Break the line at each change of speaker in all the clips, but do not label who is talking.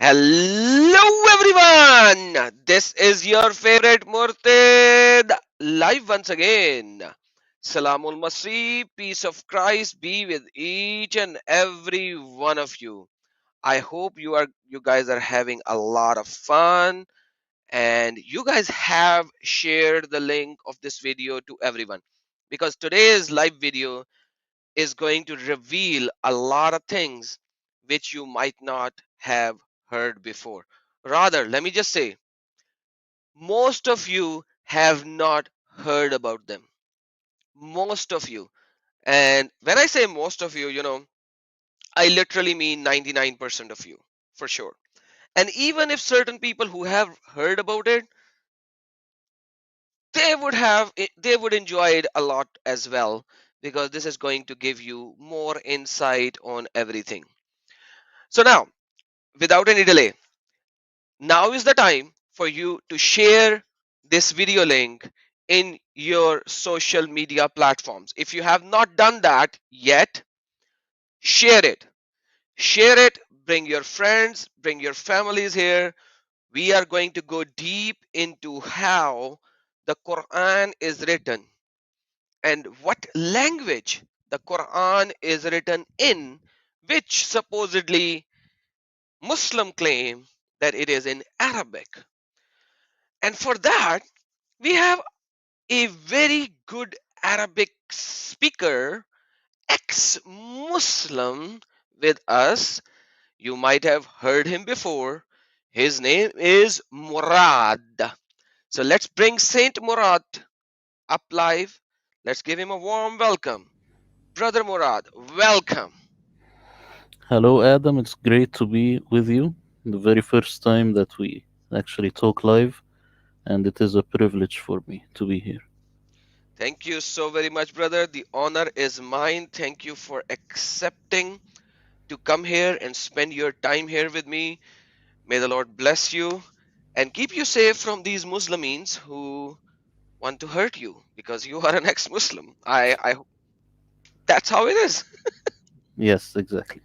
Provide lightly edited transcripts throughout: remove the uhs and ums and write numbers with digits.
Hello everyone! This is your favorite Murtid live once again. Salamul Masih, peace of Christ be with each and every one of you. I hope you guys are having a lot of fun and you guys have shared the link of this video to everyone because today's live video is going to reveal a lot of things which you might not have heard before. Rather, let me just say, most of you have not heard about them. Most of you. And when I say most of you, I literally mean 99% of you, for sure. And even if certain people who have heard about it, they would enjoy it a lot as well because this is going to give you more insight on everything. So now, without any delay, now is the time for you to share this video link in your social media platforms. If you have not done that yet, share it. Share it, bring your friends, bring your families here. We are going to go deep into how the Quran is written and what language the Quran is written in, which supposedly Muslim claim that it is in Arabic. And for that, we have a very good Arabic speaker, ex Muslim, with us. You might have heard him before. His name is Murad. So let's bring Saint Murad up live. Let's give him a warm welcome. Brother Murad, welcome.
Hello, Adam. It's great to be with you. The very first time that we actually talk live, and it is a privilege for me to be here.
Thank you so very much, brother. The honor is mine. Thank you for accepting to come here and spend your time here with me. May the Lord bless you and keep you safe from these Muslims who want to hurt you because you are an ex-Muslim. That's how it is.
Yes, exactly.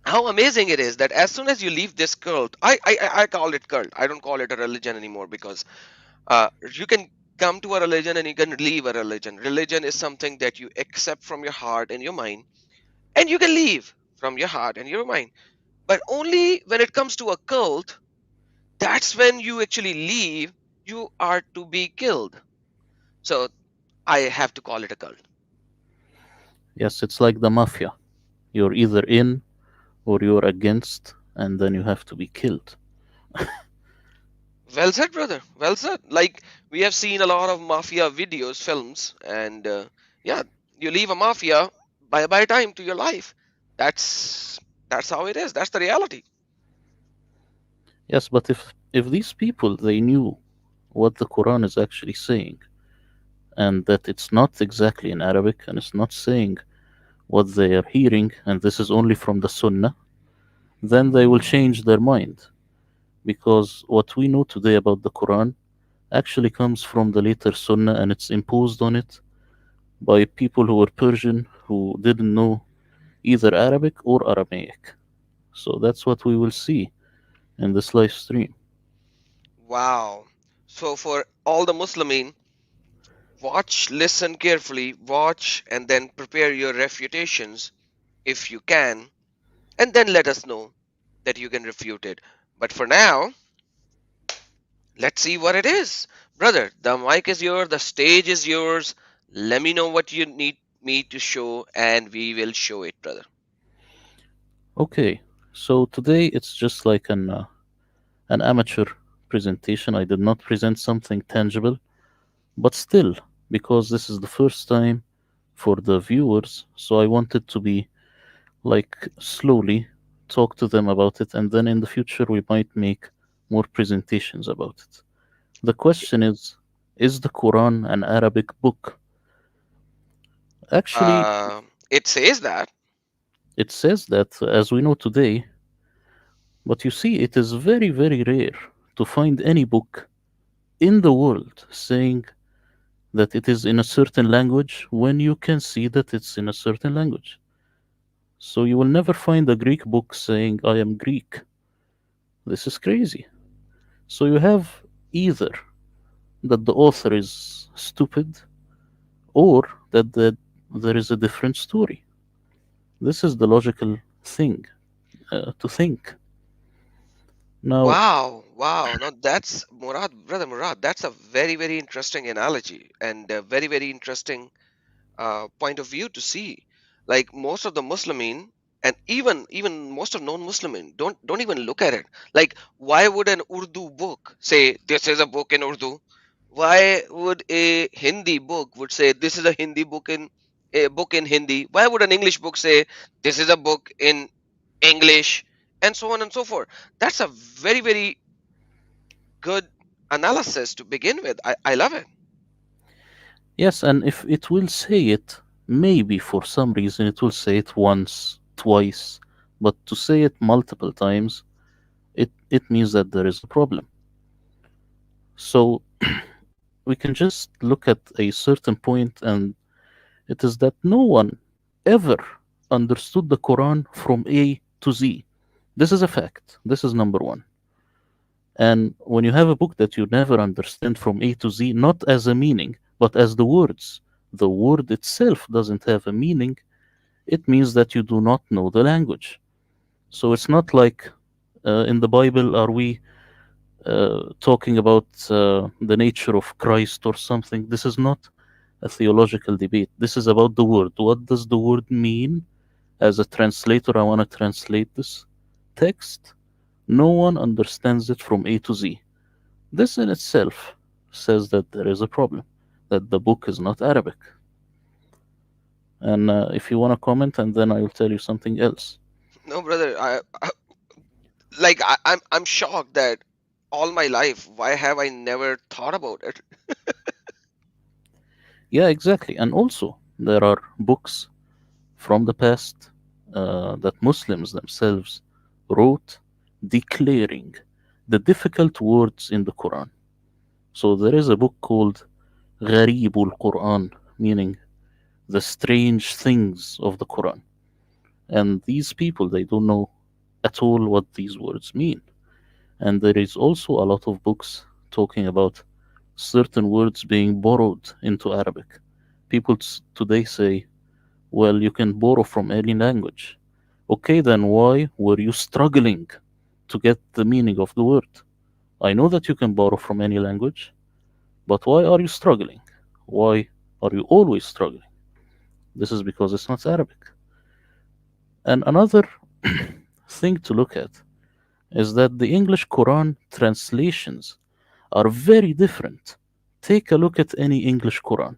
How amazing it is that as soon as you leave this cult, I call it cult. I don't call it a religion anymore because you can come to a religion and you can leave a religion. Religion is something that you accept from your heart and your mind, and you can leave from your heart and your mind. But only when it comes to a cult, that's when you actually leave. You are to be killed. So I have to call it a cult.
Yes, it's like the mafia. You're either in or you're against, and then you have to be killed.
Well said, brother. Well said. Like we have seen a lot of mafia videos, films, and yeah, you leave a mafia by time to your life. That's that's how it is. That's the reality.
Yes, but if these people they knew what the Quran is actually saying, and that it's not exactly in Arabic, and it's not saying what they are hearing, and this is only from the Sunnah, then they will change their mind. Because what we know today about the Quran actually comes from the later Sunnah and it's imposed on it by people who were Persian who didn't know either Arabic or Aramaic. So that's what we will see in this live stream.
Wow. So for all the Muslimin, watch, listen carefully, watch, and then prepare your refutations if you can, and then let us know that you can refute it. But for now, let's see what it is. Brother, the mic is yours, the stage is yours. Let me know what you need me to show, and we will show it, brother.
Okay, so today it's just like an amateur presentation. I did not present something tangible, but still, because this is the first time for the viewers, so I wanted to be like slowly talk to them about it, and then in the future we might make more presentations about it. The question is the Quran an Arabic book? Actually,
It says that.
it says that as we know today, but you see, it is very, very rare to find any book in the world saying that it is in a certain language when you can see that it's in a certain language. So you will never find a Greek book saying, I am Greek. This is crazy. So you have either that the author is stupid or that there is a different story. This is the logical thing to think. Now,
Wow, wow. Now that's Murad, brother Murad. That's a very, very interesting analogy and a very, very interesting point of view to see. Like most of the Muslimin and even most of non-Muslimin don't even look at it. Like why would an Urdu book say this is a book in Urdu? Why would a Hindi book would say this is a Hindi book in a book in Hindi? Why would an English book say this is a book in English? And so on and so forth. That's a very, very good analysis to begin with. I love it.
yes, and if it will say it, maybe for some reason it will say it once, twice, but to say it multiple times, it means that there is a problem. So we can just look at a certain point, and it is that no one ever understood the Quran from A to Z. This is a fact. This is number one. And when you have a book that you never understand from A to Z, not as a meaning, but as the word itself doesn't have a meaning, it means that you do not know the language. So it's not like in the Bible, are we talking about the nature of Christ or something? This is not a theological debate. This is about the word. What does the word mean? As a translator, I want to translate this text. No one understands it from A to Z. This in itself says that there is a problem, that the book is not Arabic. And if you want to comment, and then I will tell you something else.
No, brother, like I'm shocked that all my life, why have I never thought about it?
Yeah, exactly. And also, there are books from the past that Muslims themselves wrote declaring the difficult words in the Quran. So there is a book called Gharibul Quran, meaning the strange things of the Quran. And these people, they don't know at all what these words mean. And there is also a lot of books talking about certain words being borrowed into Arabic. People today say, well, you can borrow from any language. Okay, then why were you struggling to get the meaning of the word? I know that you can borrow from any language, but why are you struggling? Why are you always struggling? This is because it's not Arabic. And another thing to look at is that the English Quran translations are very different. Take a look at any English Quran.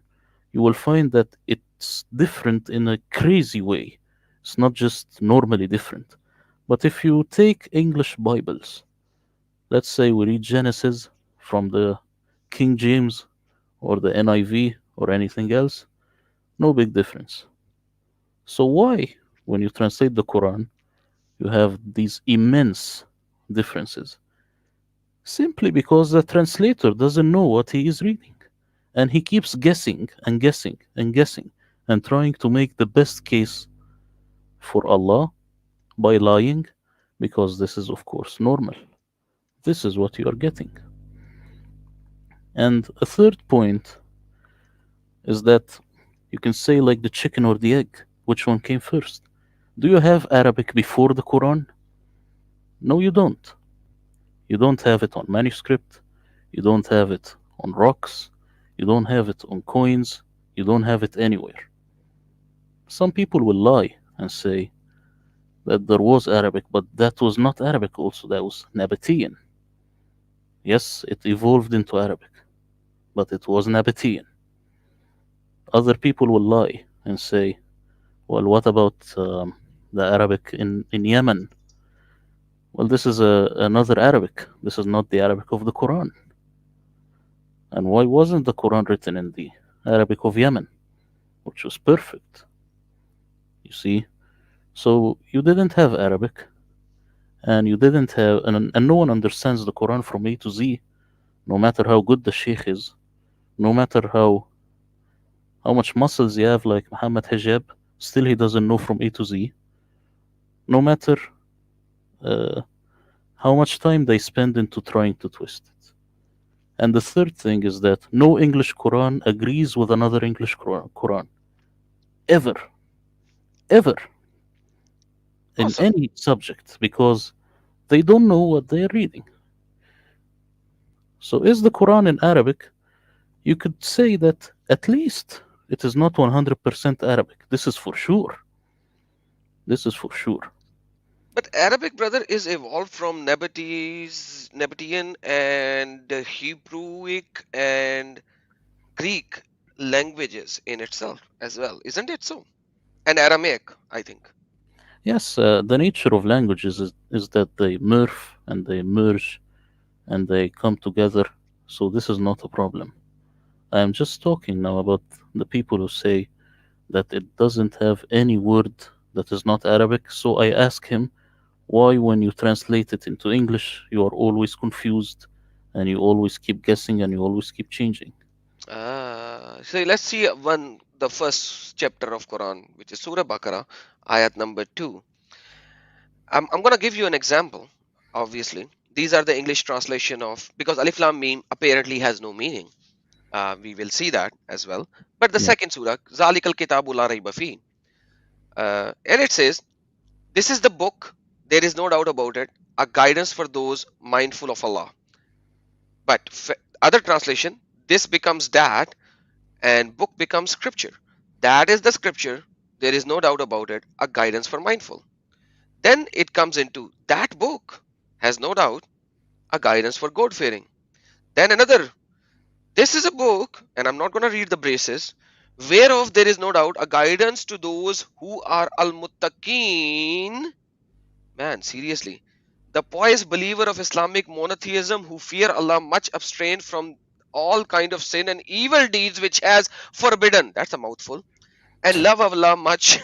You will find that it's different in a crazy way. It's not just normally different. But if you take English Bibles, let's say we read Genesis from the King James or the NIV or anything else, no big difference. So why, when you translate the Quran, you have these immense differences? Simply because the translator doesn't know what he is reading. And he keeps guessing and guessing and guessing and trying to make the best case for Allah by lying, because this is, of course, normal. This is what you are getting. And a third point is that you can say, like the chicken or the egg, which one came first? Do you have Arabic before the Quran? No, you don't. You don't have it on manuscript. You don't have it on rocks. You don't have it on coins. You don't have it anywhere. Some people will lie and say that there was Arabic, but that was not Arabic also, that was Nabatean. Yes, it evolved into Arabic, but it was Nabatean. Other people will lie and say, well, what about the Arabic in Yemen? Well, this is another Arabic. This is not the Arabic of the Quran. And why wasn't the Quran written in the Arabic of Yemen, which was perfect? You see? So you didn't have Arabic, and you didn't have, and no one understands the Quran from A to Z, no matter how good the Sheikh is, no matter how much muscles you have, like Muhammad Hijab, still he doesn't know from A to Z. no matter uh, how much time they spend into trying to twist it. And the third thing is that no English Quran agrees with another English Quran ever, ever in
Awesome.
any subject because they don't know what they are reading. So, is the Quran in Arabic? You could say that at least it is not 100% Arabic. This is for sure. This is for sure.
But Arabic, brother, is evolved from Nabatean and Hebrewic and Greek languages in itself as well, isn't it so? And Aramaic, I think.
Yes, the nature of languages is that they morph and they merge and they come together. So, this is not a problem. I am just talking now about the people who say that it doesn't have any word that is not Arabic. So, I ask him why, when you translate it into English, you are always confused and you always keep guessing and you always keep changing.
So let's see the first chapter of Quran, which is Surah Baqarah, ayat number 2. I'm going to give you an example, obviously. These are the English translation of, because Alif Lam Mim apparently has no meaning. We will see that as well. But the
Yeah.
second surah, Zalikal Kitabu La Rayba Fi, and it says, this is the book, there is no doubt about it, a guidance for those mindful of Allah. But other translation, this becomes that, and book becomes scripture. That is the scripture, there is no doubt about it, a guidance for mindful. Then it comes into that book has no doubt a guidance for God fearing. Then another, this is a book, and I'm not going to read the braces, whereof there is no doubt a guidance to those who are al muttaqeen. Man, seriously. The pious believer of Islamic monotheism who fear Allah much abstain from all kind of sin and evil deeds which has forbidden. That's a mouthful. And love Allah much,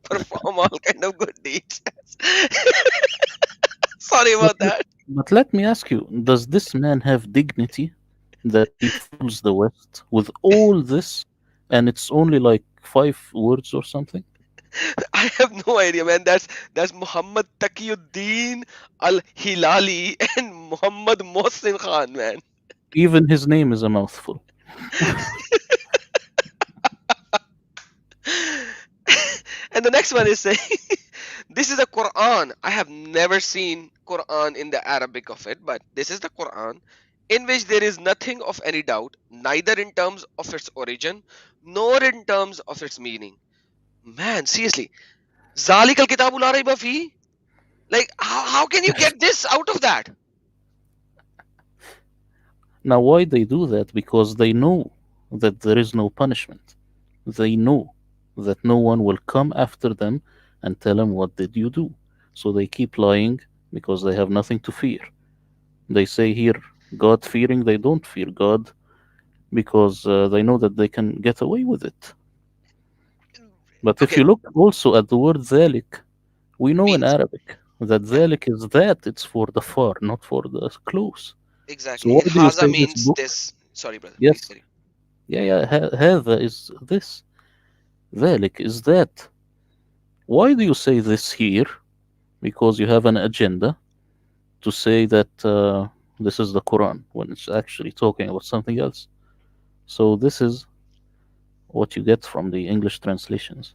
perform all kind of good deeds. Sorry
But,
about that.
but let me ask you, does this man have dignity that he fools the West with all this and it's only like 5 words or something?
I have no idea, man. That's Muhammad Taqiyuddin Al Hilali and Muhammad Mohsin Khan, man.
Even his name is a mouthful.
And the next one is saying, this is a Quran. I have never seen Quran in the Arabic of it, but this is the Quran in which there is nothing of any doubt, neither in terms of its origin nor in terms of its meaning. Man, seriously, Zalikal Kitabul La Rayba Fi? Like, how can you get this out of that?
Now, why they do that? Because they know that there is no punishment. They know that no one will come after them and tell them, what did you do? So they keep lying because they have nothing to fear. They say here, God fearing, they don't fear God because they know that they can get away with it. But if
Okay,
you look also at the word ذلك, we know in
means,
Arabic that
yeah,
ذلك is that, it's for the far, not for the close. So
exactly.
why do you
Haza
say this
means
book?
this. Sorry, brother, please
Yes,
carry
yeah, yeah, هذا is this. ذلك is that. Why do you say this here? Because you have an agenda to say that this is the Quran when it's actually talking about something else. So this is what you get from the English translations.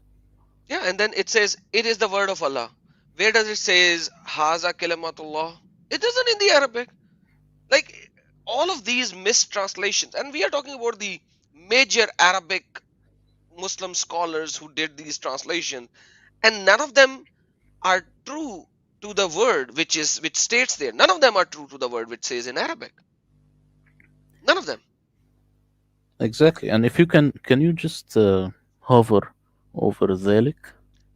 Yeah, and then it says it is the word of Allah. Where does it says Haza Kalimatullah? It doesn't in the Arabic. Like all of these mistranslations, and we are talking about the major Arabic Muslim scholars who did these translations, and none of them are true to the word which states there. None of them are true to the word which says in Arabic. None of them.
Exactly. And if you can you just hover over ذلك?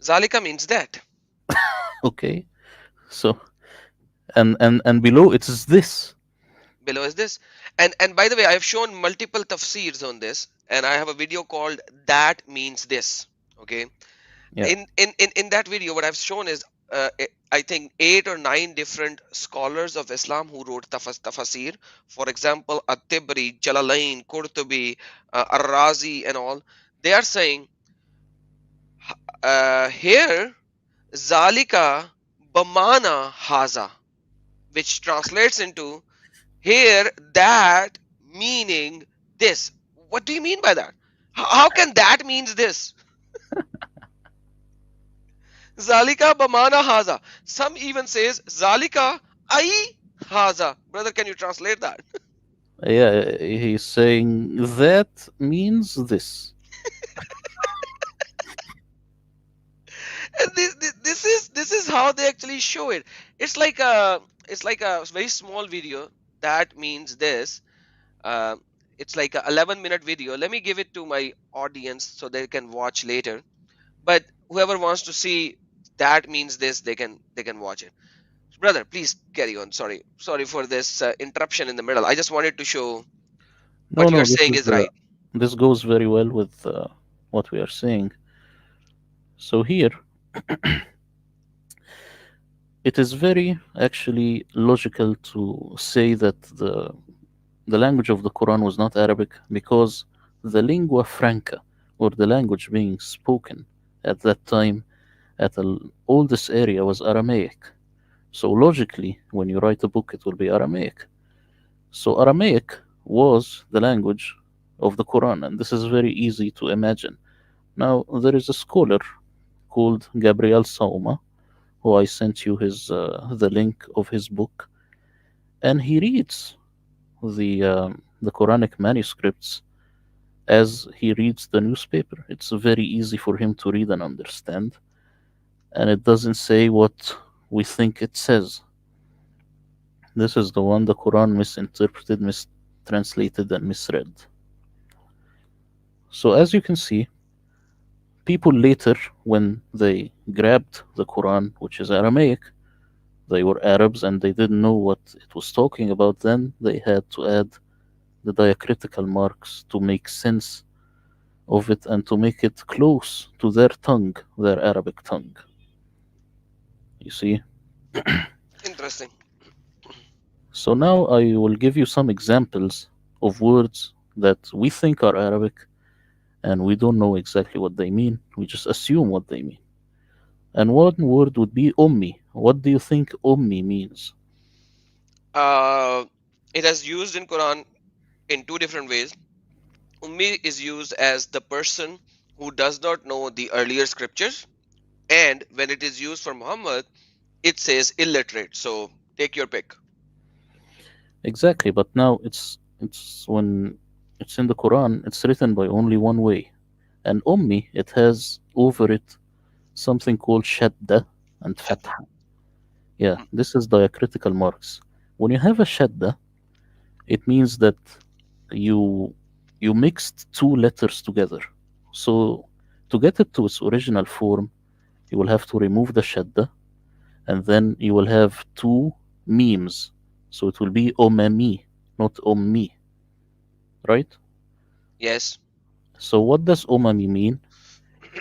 Zalika means that.
Okay. So and below it is this.
Below is this. And by the way, I have shown multiple tafsirs on this, and I have a video called That Means This. Okay.
Yeah.
In that video, what I've shown is I think 8 or 9 different scholars of Islam who wrote tafsir. For example, At-Tibri, Jalalain, Qurtubi, Ar-Razi, and all. They are saying here Zalika bamana haza, which translates into here that meaning this. What do you mean by that? How can that means this? Zalika bamana haza. Some even says Zalika ai haza. Brother, can you translate that?
Yeah, he's saying that means this.
And this is how they actually show it. It's like a very small video that means this. Uh, it's like a 11-minute video. Let me give it to my audience so they can watch later. But whoever wants to see that means this, they can watch it. Brother, please carry on. Sorry for this interruption in the middle. I just wanted to show
No,
what you
no,
are saying is right.
this goes very well with what we are saying. So here, it is very actually logical to say that the language of the Quran was not Arabic because the lingua franca, or the language being spoken at that time at the oldest area, was Aramaic. So logically, when you write a book, it will be Aramaic. So Aramaic was the language of the Quran, and this is very easy to imagine. Now, there is a scholar called Gabriel Sauma, who I sent you the link of his book, and he reads the Quranic manuscripts as he reads the newspaper. It's very easy for him to read and understand, and it doesn't say what we think it says. This is the one the Quran misinterpreted, mistranslated, and misread. So, as you can see, people later, when they grabbed the Quran, which is Aramaic, they were Arabs and they didn't know what it was talking about, then they had to add the diacritical marks to make sense of it and to make it close to their tongue, their Arabic tongue. You see?
Interesting.
So now I will give you some examples of words that we think are Arabic and we don't know exactly what they mean. We just assume what they mean. And one word would be Ummi. What do you think Ummi means?
Uh, it has used in Quran in two different ways. Ummi is used as the person who does not know the earlier scriptures, and when it is used for Muhammad, it says illiterate. So take your pick.
Exactly, but now it's when it's in the Quran, it's written by only one way. And Ummi, it has over it something called Shadda and
Shadda.
Fatha. Yeah,
Mm.
this is diacritical marks. When you have a Shadda, it means that you you mixed two letters together. So to get it to its original form, you will have to remove the Shadda and then you will have two memes. So it will be Omami, not Ommi, right?
Yes.
So what does Omami mean?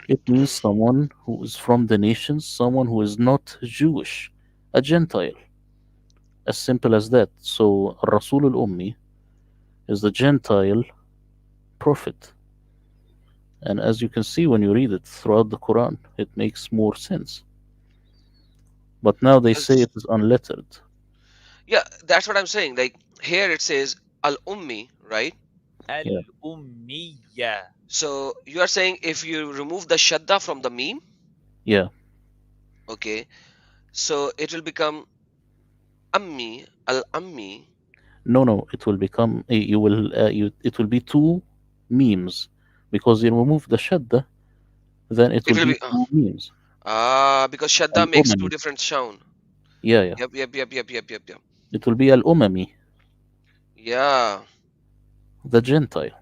It means someone who is from the nations, someone who is not Jewish, a Gentile. As simple as that. So Rasul al Ummi is the Gentile prophet. And as you can see when you read it throughout the Quran, it makes more sense. But now they say
Because
it is unlettered.
yeah, that's what I'm saying. Like here it says al ummi, right?
Yeah,
الأمية.
So you are saying if you remove the shadda from the meme,
yeah.
okay, so it will become ammi, al ammi.
No, no, it will become you will it will be two memes because you remove the shadda, then it
It
will
will
be
be
two memes.
because shadda
Al
makes two
umami.
different sound.
Yeah, yeah.
Yep.
It will be al umami,
Yeah.
the Gentile.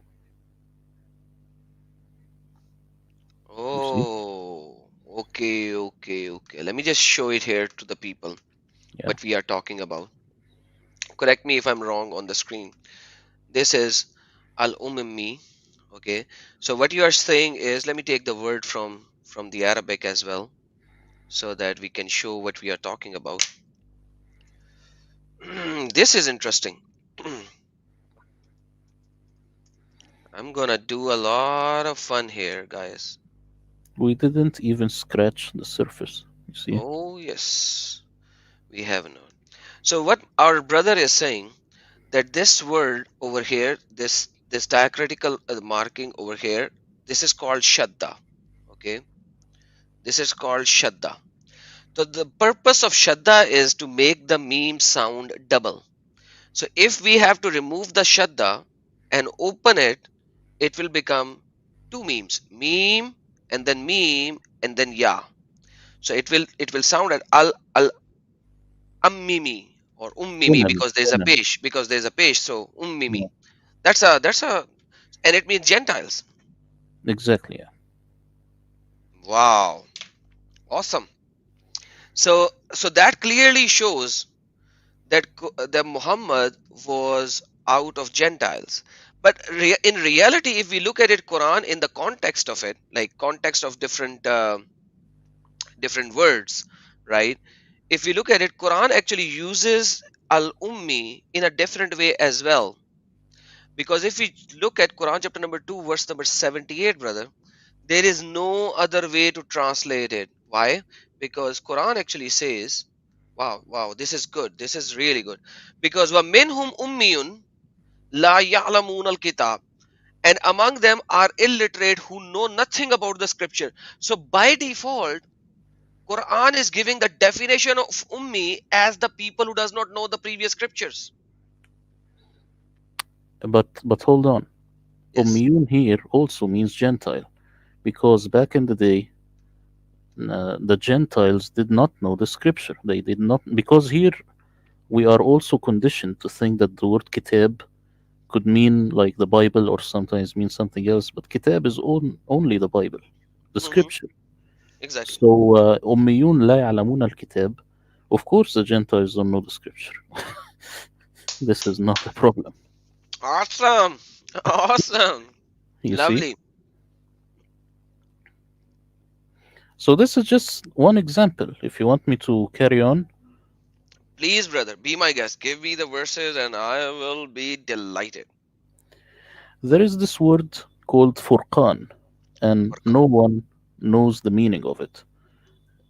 You see?
Oh, okay. Let me just show it here to the people
Yeah.
what we are talking about. Correct me if I'm wrong on the screen. This is al ummi. Okay. So what you are saying is, let me take the word from the Arabic as well, so that we can show what we are talking about. This is interesting. I'm gonna do a lot of fun here, guys.
We didn't even scratch the surface. You see?
Oh, yes, we have known. So what our brother is saying, that this word over here, this diacritical marking over here, this is called shadda. Okay, this is called shadda. So the purpose of shadda is to make the meme sound double. So if we have to remove the shadda and open it, it will become two memes, meme and then meme and then ya. So it will sound at al ummimi or ummimi
Women,
because there's a
women.
pesh, so
Yeah,
ummimi. That's a and it means Gentiles.
exactly. Yeah.
Wow, awesome. So that clearly shows that Muhammad was out of Gentiles. But in reality, if we look at it, Quran in the context of it, like context of different words, right? If we look at it, Quran actually uses al ummi in a different way as well. Because if we look at Quran chapter number 2, verse number 78, brother, there is no other way to translate it. Why? Because Quran actually says, wow, this is good. This is really good. Because وَمِنْهُمْ أُمِّيٌّ لَا يَعْلَمُونَ الْكِتَابِ, and among them are illiterate who know nothing about the scripture. So by default, Quran is giving the definition of ummi as the people who does not know the previous scriptures.
But hold on.
Yes.
Ummiyun here also means Gentile, because back in the day, the Gentiles did not know the scripture. They did not, because here we are also conditioned to think that the word kitab could mean like the Bible or sometimes mean something else, but kitab is only the Bible, the
Hmm.
scripture.
Exactly.
So, أميون لا يعلمون الكتاب. Of course, the Gentiles don't know the scripture. This is not a problem.
Awesome. Awesome.
You see?
Lovely.
So, this is just one example. If you want me to carry on,
Please, brother, be my guest. Give me the verses and I will be delighted.
there is this word called Furqan, and
Furqan.
no one knows the meaning of it.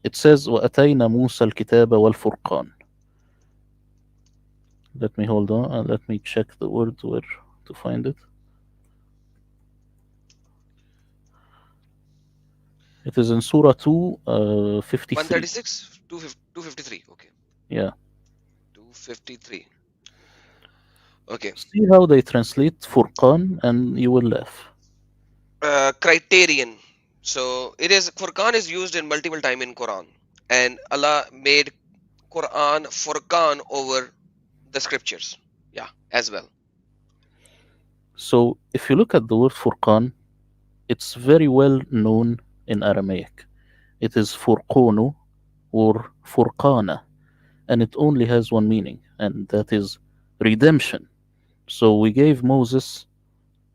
It says, وَأَتَيْنَا مُوسَى الْكِتَابَ وَالْفُرْقَانَ. Let me hold on and let me check the word where to find it. It is in Surah 2, 53.
136, 253. Okay.
Yeah.
253. Okay.
See how they translate Furqan and you will laugh.
Criterion. So it is Furqan is used in multiple time in Quran, and Allah made Quran Furqan over the scriptures. Yeah, as well.
So if you look at the word Furqan, it's very well known in Aramaic. It is Furqunu or Furqana, and it only has one meaning, and that is redemption. So we gave Moses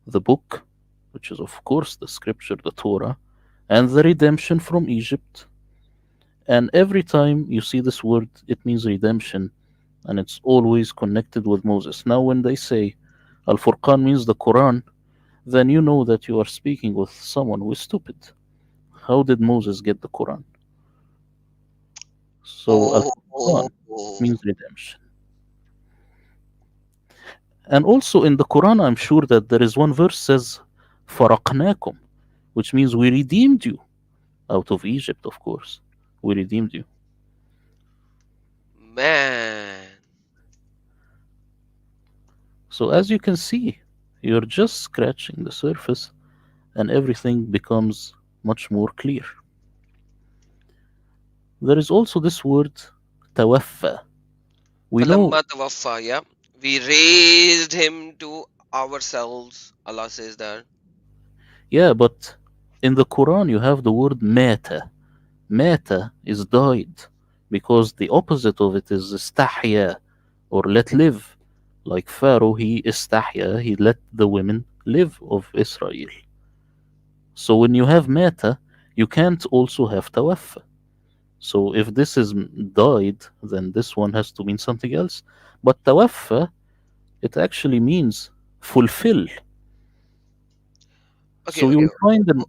the book, which is, of course, the scripture, the Torah, and the redemption from Egypt. And every time you see this word, it means redemption, and it's always connected with Moses. Now, when they say Al Furqan means the Quran, then you know that you are speaking with someone who is stupid. How did Moses get the Quran? So Al
Oh,
Furqan
oh, oh.
means redemption. And also in the Quran, I'm sure that there is one verse says, Faraqnakum, which means we redeemed you out of Egypt, of course. We redeemed you.
Man.
So as you can see, you're just scratching the surface and everything becomes much more clear. There is also this word, tawaffa. We know,
Falamma tawaffa, yeah. We raised him to ourselves. Allah says that.
yeah, but in the Quran you have the word mata. Mata is died, because the opposite of it is istahya, or let live. Like Pharaoh, he istahya, he let the women live of Israel. So when you have mata, you can't also have tawaffa. So if this is died, then this one has to mean something else. But tawaffa, it actually means fulfill.
Okay,
So you
okay.
will find them.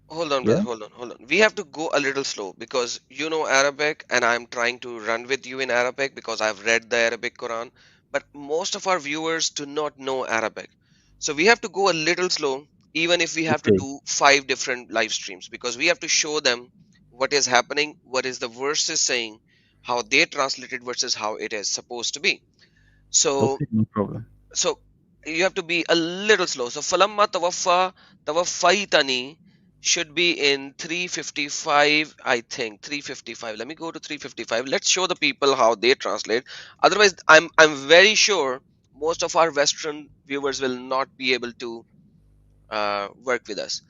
Hold on, brother.
Yeah?
Hold on. Hold on. We have to go a little slow because you know Arabic, and I'm trying to run with you in Arabic because I've read the Arabic Quran. But most of our viewers do not know Arabic. So we have to go a little slow, even if we have to
Okay.
do five different live streams, because we have to show them what is happening, what is the verses saying, how they translated versus how it is supposed to be. So
Okay, no problem.
so you have to be a little slow. So falamma tawaffaitani should be in 355, I think 355. Let me go to 355. Let's show the people how they translate. Otherwise, I'm very sure most of our Western viewers will not be able to work with us.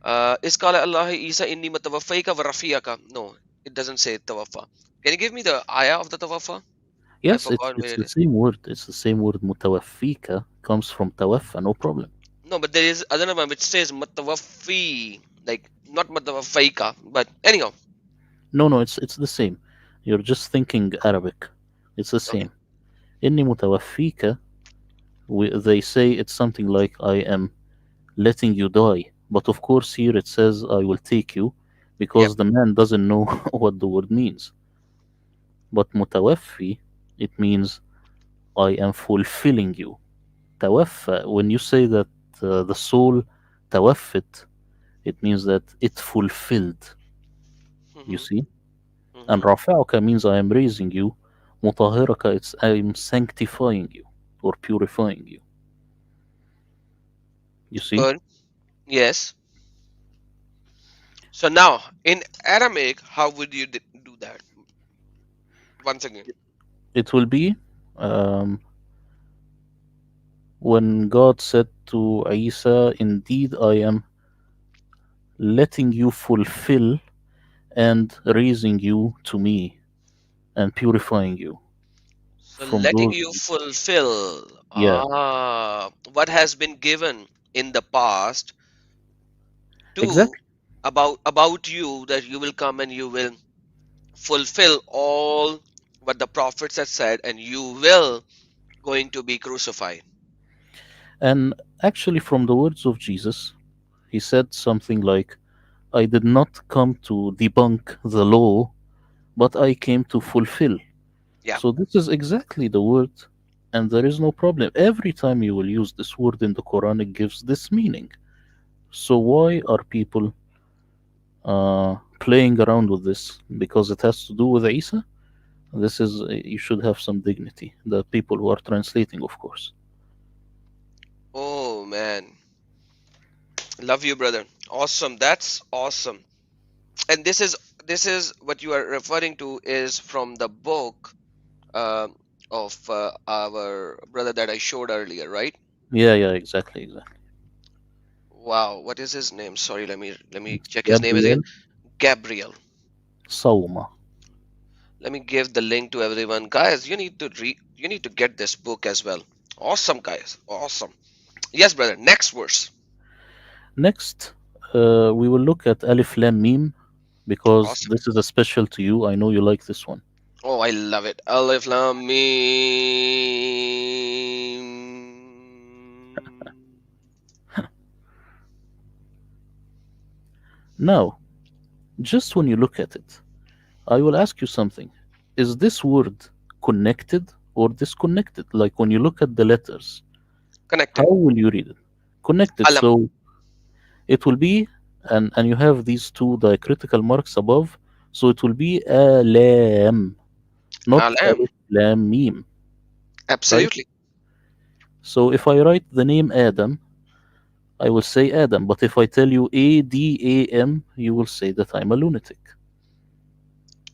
Iskala Allah Isa inni matawaffayka wa rafiyaka. No, it doesn't say tawaffa. Can you give me the ayah of the tawaffa? I
Yes,
forgot where
it's
it
the
is.
same word. It's the same word. Mutawaffika comes from tawaffa, no problem.
No, but there is another one which says matawaffi, like not matawaffaika, but anyhow.
No, no, it's the same. You're just thinking Arabic. It's the
Okay.
same. Inni mutawaffika, they say it's something like I am letting you die. But of course, here it says I will take you
Yep.
because the man doesn't know what the word means. But mutawaffi, it means I am fulfilling you. Tawaffa, when you say that the soul tawaffit, it means that it fulfilled. You
Mhm.
see? And
Mhm.
rafa'uka means I am raising you. Mutahiraka, it's I am sanctifying you or purifying you. You see?
Good. Yes. So now in Aramaic, how would you do that? Once again.
It will be um, when God said to Isa, indeed I am letting you fulfill and raising you to me and purifying you
So
from
letting
those
you
deeds.
fulfill
Yeah,
what has been given in the past to
exactly.
about you, that you will come and you will fulfill all what the prophets have said, and you will going to be crucified.
And actually, from the words of Jesus, he said something like, I did not come to debunk the law, but I came to fulfill.
Yeah.
So, this is exactly the word, and there is no problem. Every time you will use this word in the Quran, it gives this meaning. So, why are people playing around with this? Because it has to do with Isa? This is, you should have some dignity. The people who are translating, of course.
Oh man, love you, brother. Awesome. That's awesome. And this is what you are referring to is from the book um of our brother that I showed earlier, right?
Yeah, yeah, exactly, exactly.
Wow. What is his name? Sorry, let me
It's
check his name again.
Gabriel
Gabriel.
Sauma.
Let me give the link to everyone. Guys, you need to read. You need to get this book as well. Awesome, guys. Awesome. Yes, brother. Next verse.
Next, we will look at Alif Lam Mim because
Awesome.
this is a special to you. I know you like this one.
Oh, I love it. Alif Lam Mim.
Now, just when you look at it, I will ask you something. Is this word connected or disconnected? Like when you look at the letters, how
Connected.
will you read it? Connected.
Alam.
So it will be, and you have these two diacritical marks above. So it will be Alam, not
Alam.
Alif Lam Mim, right?
Absolutely.
So if I write the name Adam, I will say Adam. But if I tell you Adam, you will say that I'm a lunatic.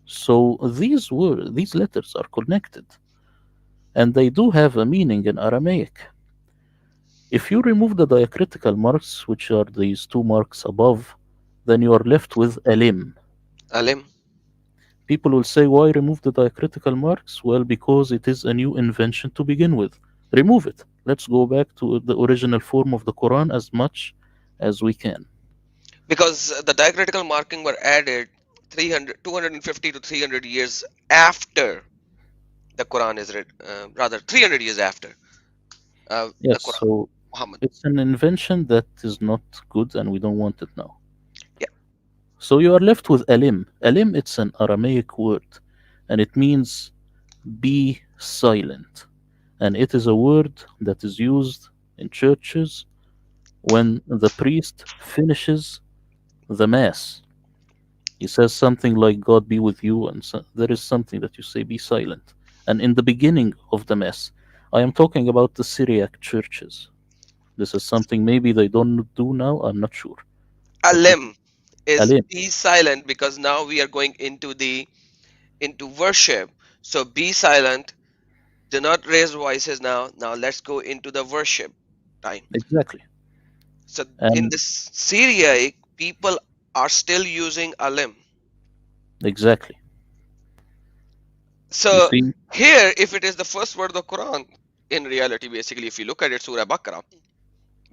So these letters are connected, and they do have a meaning in Aramaic. If you remove the diacritical marks, which are these two marks above, then you are left with alim.
Alim.
People will say, why remove the diacritical marks? Well, because it is a new invention to begin with. Remove it. Let's go back to the original form of the Quran as much as we can.
Because the diacritical marking were added 300, 250 to 300 years after the Quran is read, rather 300 years after the
Yes,
Quran,
so
Muhammad.
it's an invention that is not good and we don't want it now. So you are left with alim. Alim, it's an Aramaic word, and it means be silent. And it is a word that is used in churches when the priest finishes the mass. He says something like, God be with you, and so, there is something that you say, be silent. And in the beginning of the mass, I am talking about the Syriac churches. This is something maybe they don't do now, I'm not sure. But this
Alim is
alim,
be silent, because now we are going into worship. So be silent. Do not raise voices now. Now let's go into the worship time.
exactly.
So in
And
the Syriac, people are still using alim.
exactly. You
So
see,
here, if it is the first word of the Quran, in reality, basically, if you look at it, Surah Baqarah,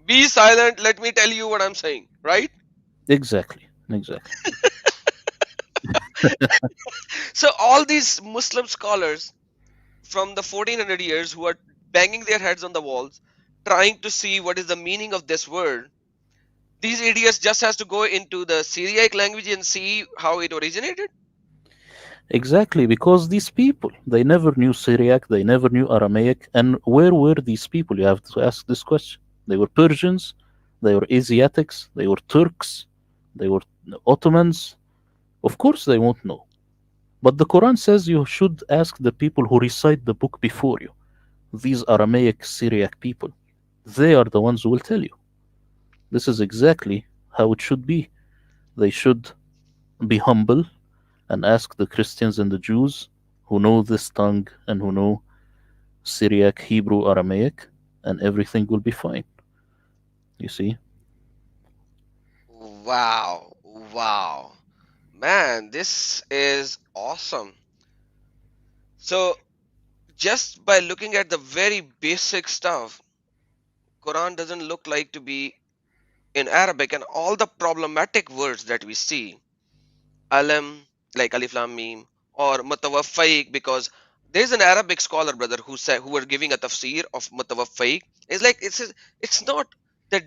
be silent, let me tell you what I'm saying, right?
exactly, exactly.
So all these Muslim scholars from the 1400 years who are banging their heads on the walls, trying to see what is the meaning of this word, these idiots just has to go into the Syriac language and see how it originated.
Exactly, because these people, they never knew Syriac, they never knew Aramaic, and where were these people? You have to ask this question. They were Persians, they were Asiatics, they were Turks, they were Ottomans. Of course, they won't know. But the Quran says you should ask the people who recite the book before you. These Aramaic Syriac people, they are the ones who will tell you. This is exactly how it should be. They should be humble and ask the Christians and the Jews who know this tongue and who know Syriac, Hebrew, Aramaic, and everything will be fine. You see?
Wow, wow. Man, this is awesome. So just by looking at the very basic stuff, Quran doesn't look like to be in Arabic, and all the problematic words that we see, alam, like alif lam mim, or mutawaffiq, because there's an Arabic scholar, brother, who said, who were giving a tafsir of mutawaffiq. It's like it's not that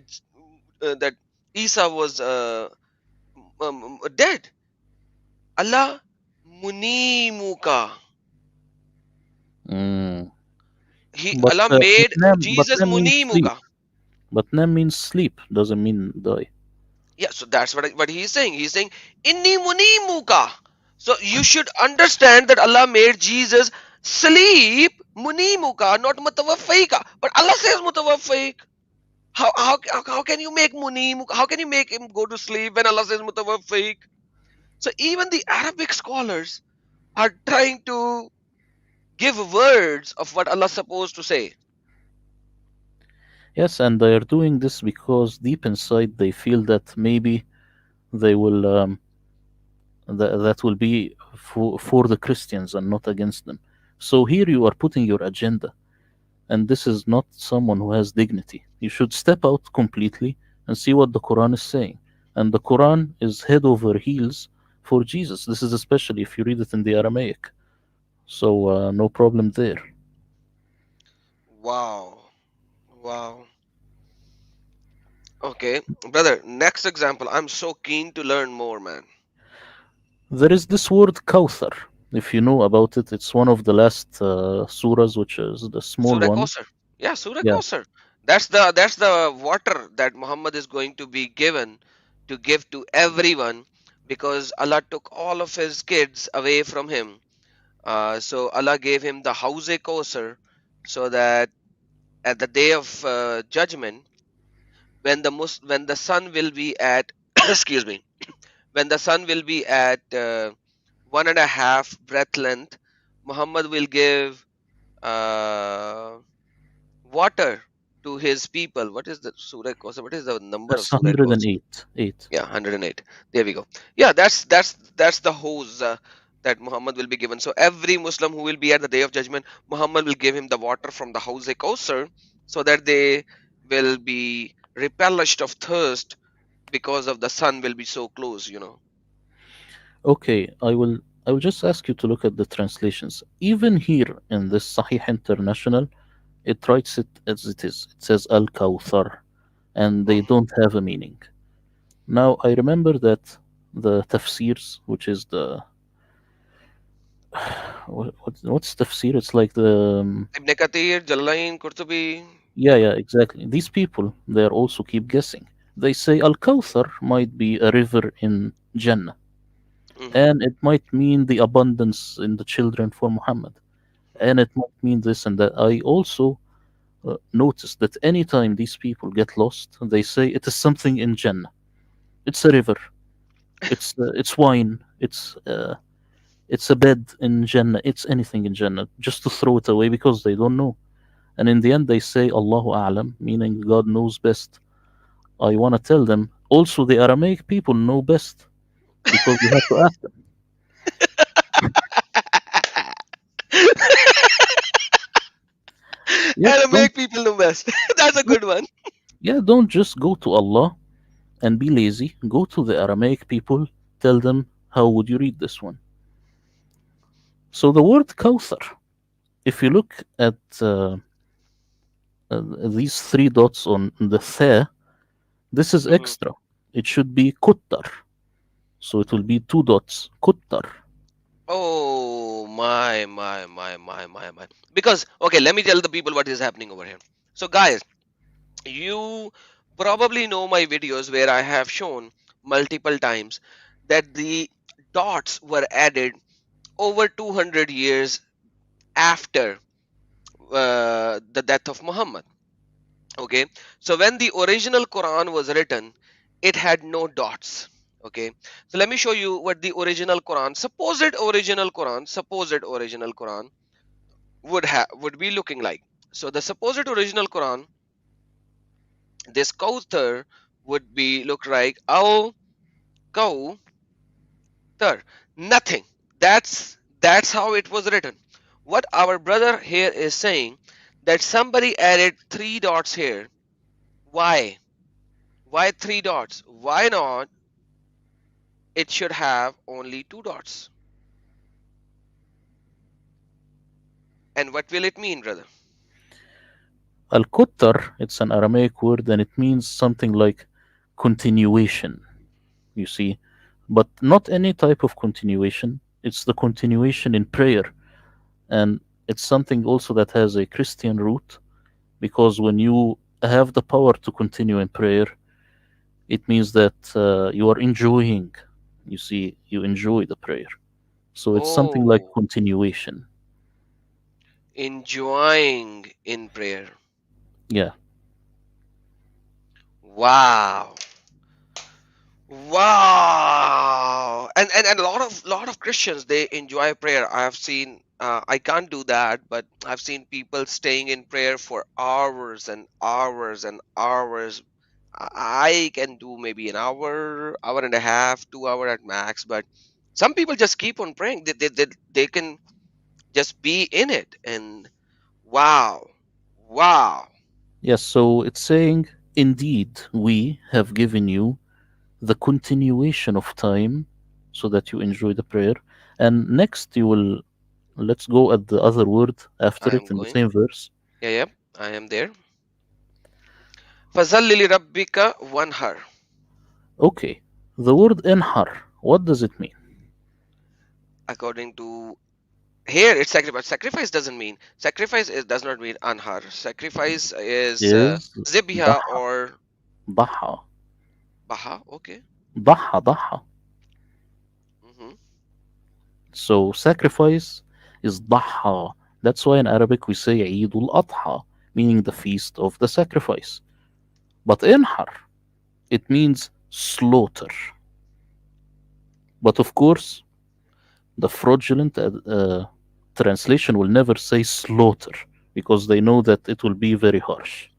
that Isa was dead. Allah munimuka.
Mm.
He
But,
Allah
uh, but,
made
nam, but
Jesus
nam means sleep.
munimuka.
But nam means sleep, doesn't mean die.
Yeah, so that's what he's saying. He's saying inni munimuka. So you should understand that Allah made Jesus sleep munimuka, not mutawaffika. But Allah says mutawaffik. How can you make munimuka? How can you make him go to sleep when Allah says mutawaffik? So even the Arabic scholars are trying to give words of what Allah's supposed to say.
Yes, and they are doing this because deep inside they feel that maybe they will that will be for the Christians and not against them. So here you are putting your agenda, and this is not someone who has dignity. You should step out completely and see what the Quran is saying. And the Quran is head over heels for Jesus. This is especially if you read it in the Aramaic. So no problem there.
Wow. Wow. Okay, brother, next example. I'm so keen to learn more, man.
There is this word Kauthar. If you know about it, it's one of the last surahs, which is the small
Surah
one.
Kausar. Yeah, Surah
Yeah,
Kausar. That's the water that Muhammad is going to be given to give to everyone, because Allah took all of his kids away from him. So Allah gave him the House Kausar, so that at the day of judgment, when the sun will be at excuse me, when the sun will be at 1.5 breath length, Muhammad will give uh, water to his people. What is the Surah Kausar? What is the number of
that's
Surah Kausar?
108. 8.
Yeah, 108. There we go. Yeah, that's the hose that Muhammad will be given. So every Muslim who will be at the day of judgment, Muhammad will give him the water from the House Kausar, so that they will be replenished of thirst, because of the sun will be so close.
Okay, I will just ask you to look at the translations. Even here in this Sahih International, it writes it as it is. It says Al Kawthar, and they
Mm.
don't have a meaning. Now I remember that the tafsirs, which is the what's tafsir? It's like the
Ibn Kathir, Jalalain, Qurtubi.
yeah, yeah, exactly. These people, they are also keep guessing. They say Al Kawthar might be a river in Jannah,
Hmm.
and it might mean the abundance in the children for Muhammad, and it might mean this and that. I also noticed that anytime these people get lost, they say it is something in Jannah. It's a river. It's wine. It's a bed in Jannah. It's anything in Jannah, just to throw it away because they don't know. And in the end, they say Allahu A'lam, meaning God knows best. I want to tell them also the Aramaic people know best because we have to ask them. Yeah,
And
don't
make people know best. That's a
yeah,
good one.
yeah, don't just go to Allah and be lazy. Go to the Aramaic people. Tell them how would you read this one. So the word Kawthar, if you look at these three dots on the tha, this is
Hmm.
extra. It should be Kuttar. So it will be two dots. Kuttar.
Oh my. Because okay, let me tell the people what is happening over here. So guys, you probably know my videos where I have shown multiple times that the dots were added over 200 years after the death of Muhammad. Okay, so when the original Quran was written, it had no dots. Okay, so let me show you what the original Quran, supposed original Quran would be looking like. So the supposed original Quran, this Kauthar would be look like Al Kauthar, nothing. That's how it was written. What our brother here is saying, that somebody added three dots here. Why? Why three dots? Why not? It should have only two dots. And what will it mean, brother?
Al Kuttar, it's an Aramaic word and it means something like continuation, you see. But not any type of continuation. It's the continuation in prayer. And it's something also that has a Christian root because when you have the power to continue in prayer, it means that you are enjoying, you see, you enjoy the prayer. So it's something like
Oh,
continuation.
enjoying in prayer.
Yeah.
Wow. Wow. And a lot of Christians, they enjoy prayer. I have seen I can't do that, but I've seen people staying in prayer for hours and hours and hours. I can do maybe an hour, hour and a half, 2 hour at max, but some people just keep on praying. They can just be in it. And wow. Wow.
Yes, so it's saying, indeed, we have given you the continuation of time so that you enjoy the prayer. And next, you will, let's go at the other word after
I
it
am
in the
going.
same verse.
Yeah, yeah. I am there. Fazalli li rabbika wanhar.
Okay, the word inhar, what does it mean?
According to here, it's sacrifice. Sacrifice doesn't mean sacrifice does not mean anhar. Sacrifice is
Is
zibha
ضحى
or
ضحى
baha. Okay.
ضحى.
Hmm.
So sacrifice is ضحى. That's why in Arabic we say Eid al-Adha, meaning the feast of the sacrifice. But inhar, it means slaughter. But of course, the fraudulent translation will never say slaughter because they know that it will be very harsh.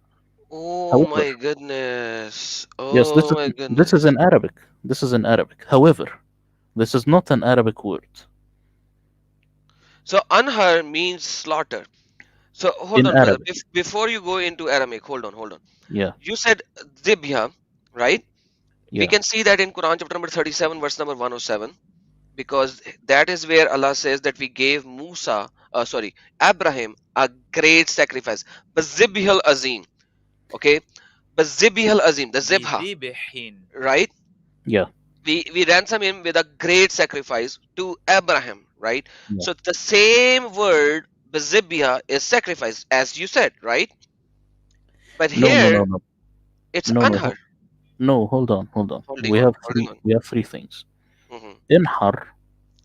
Oh
However,
my goodness.
yes,
Oh my
this is in
goodness.
Arabic. This is in Arabic. However, this is not an Arabic word
So anhar means slaughter. So hold
in
on, brother.
Arabic.
Before you go into Aramaic, hold on.
Yeah,
You said zibha, right? We
yeah.
can see that in Quran chapter number 37, verse number 107, because that is where Allah says that we gave Abraham a great sacrifice. Bazibihal Azim. Okay? Bazibihal Azim, the Zibha,
بذبح
right?
Yeah.
we ransom him with a great sacrifice to Abraham, right?
Yeah.
So the same word bezibia is sacrifice, as you said, right? But
No, no, no,
here
no,
it's
no, no,
anhar.
no. Hold on, hold on.
Holding on, holding on.
We have three things.
Hmm.
Inhar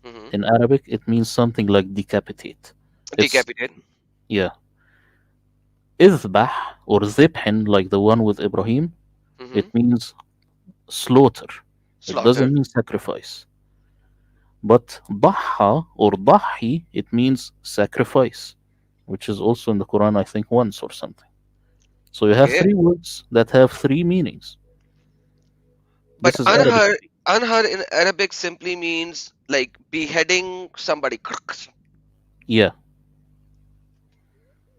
Hmm.
in Arabic it means something like decapitate. It's
Decapitate.
yeah. Izbah or zibhin like the one with Ibrahim,
Hmm.
it means slaughter. It
Slaughter.
doesn't mean sacrifice. But Baha or Dahi, it means sacrifice, which is also in the Quran, I think, once or something. So you have
Okay.
three words that have three meanings.
But
This is Arabic.
anhar in Arabic simply means like beheading somebody.
Yeah,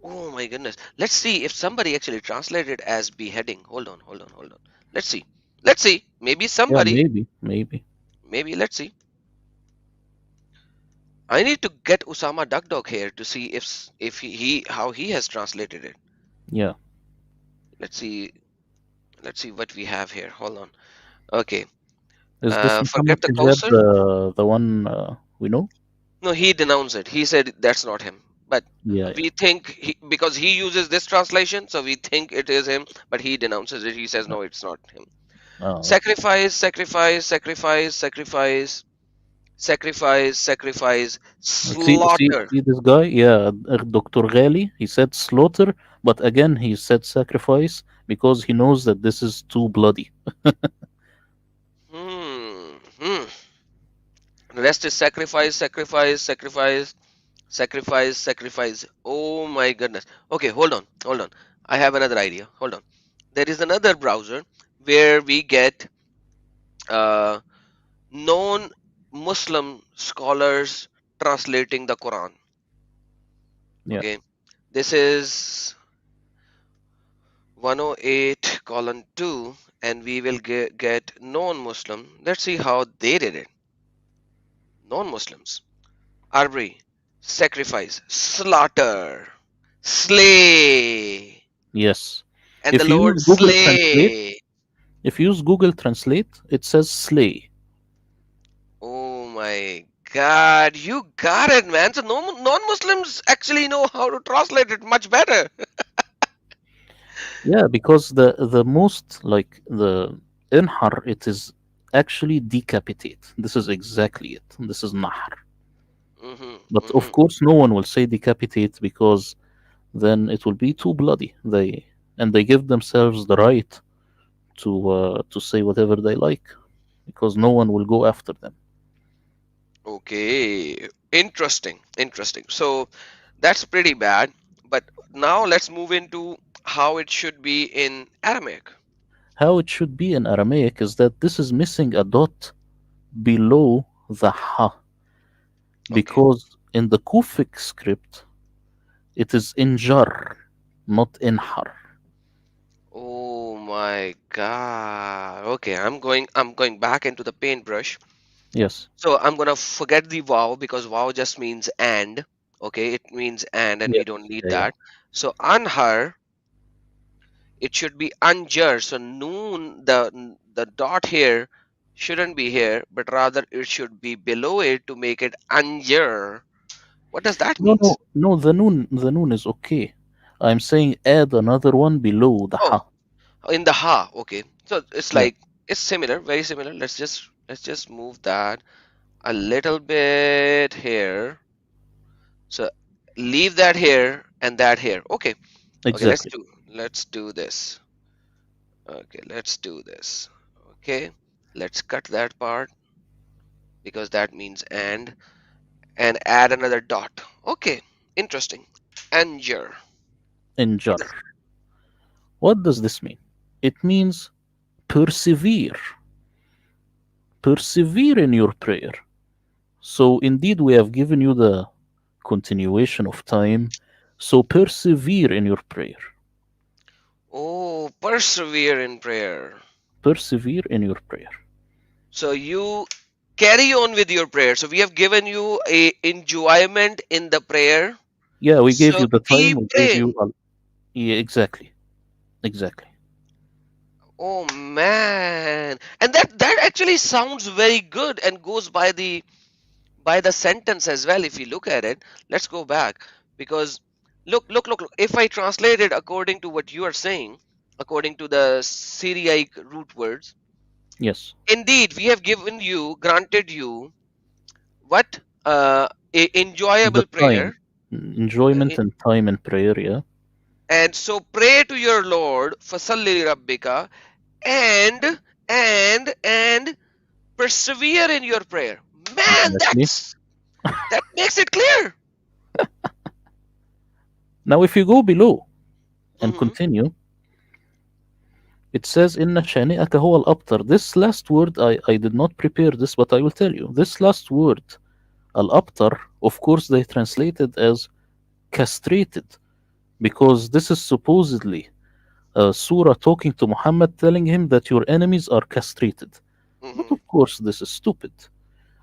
Oh my goodness. Let's see if somebody actually translated as beheading. Hold on, hold on, hold on. Let's see. Let's see. Maybe
yeah,
somebody.
maybe, maybe.
Maybe let's see. I need to get Usama Duck Dog here to see if he how he has translated it.
Yeah.
Let's see. Let's see what we have here. Hold on. Okay.
Is this Muhammad
Forget the
Hijab
Kausar.
the one we know?
No, he denounced it. He said that's not him. But
Yeah, yeah.
we think because he uses this translation, so we think it is him. But he denounces it. He says no, it's not him.
Oh, okay.
Sacrifice, sacrifice, sacrifice, sacrifice, sacrifice, sacrifice, slaughter.
See this guy? Yeah, Dr. Ghali, he said slaughter, but again he said sacrifice because he knows that this is too bloody.
Hmm. The rest is sacrifice, sacrifice, sacrifice, sacrifice, sacrifice. Oh my goodness. Okay, hold on. I have another idea. Hold on. There is another browser where we get uh, non-Muslim scholars translating the Quran.
Yeah.
Okay, this is 108 colon 2, and we will get non-Muslim. Let's see how they did it. Non-Muslims. Arbitrary, sacrifice, slaughter, slay,
Yes.
and the
If you
Lord
use Google Translate,
slay.
it says slay.
Oh my God, you got it, man. So non-Muslims actually know how to translate it much better.
Yeah, because the most like the inhar, it is actually decapitate. This is exactly it. This is nahr.
Hmm.
But of
Hmm.
course, no one will say decapitate because then it will be too bloody. They give themselves the right to say whatever they like because no one will go after them.
Okay, interesting, interesting. So that's pretty bad. But now let's move into how it should be in Aramaic.
How it should be in Aramaic is that this is missing a dot below the ha
Okay.
because in the Kufic script it is injar, not inhar.
Oh my God. Okay, I'm going back into the paintbrush.
Yes,
So I'm gonna forget the wow because wow just means and. Okay, it means and we
yes,
don't need
yeah, yeah.
that. So anhar, it should be anjar. So noon, the dot here shouldn't be here, but rather it should be below it to make it anjar. What does that
No,
means?
no, no. The noon is okay. I'm saying add another one below the
Oh,
ha.
in the ha. Okay, so it's
Yeah,
like it's similar, very similar. Let's just move that a little bit here. So leave that here and that here. Okay. Okay, let's
exactly.
do let's do this. Okay, let's do this. Okay, let's cut that part because that means and add another dot. Okay, interesting. Anger.
Injar. What does this mean? It means persevere. Persevere in your prayer. So indeed, we have given you the continuation of time. So persevere in your prayer.
Oh, persevere in prayer.
Persevere in your prayer.
So you carry on with your prayer. So we have given you a enjoyment in the prayer.
Yeah, we gave
So
you the time.
keep
We gave
praying.
you. Yeah, exactly. Exactly.
Oh man. And that actually sounds very good and goes by the sentence as well. If you look at it, let's go back, because look, if I translate it according to what you are saying, according to the Syriac root words,
Yes,
indeed we have given you, granted you what, a
the
enjoyable
time,
prayer.
enjoyment and time in prayer. Yeah,
And so pray to your Lord, fasalli rabbika, and and persevere in your prayer. Man,
exactly.
that makes it clear.
Now, if you go below and
Hmm.
continue, it says "Inna shani'aka huwa al-abtar." This last word, I did not prepare this, but I will tell you. This last word, al-abtar, of course, they translated as castrated, because this is supposedly a surah talking to Muhammad, telling him that your enemies are castrated. But
Hmm.
of course, this is stupid.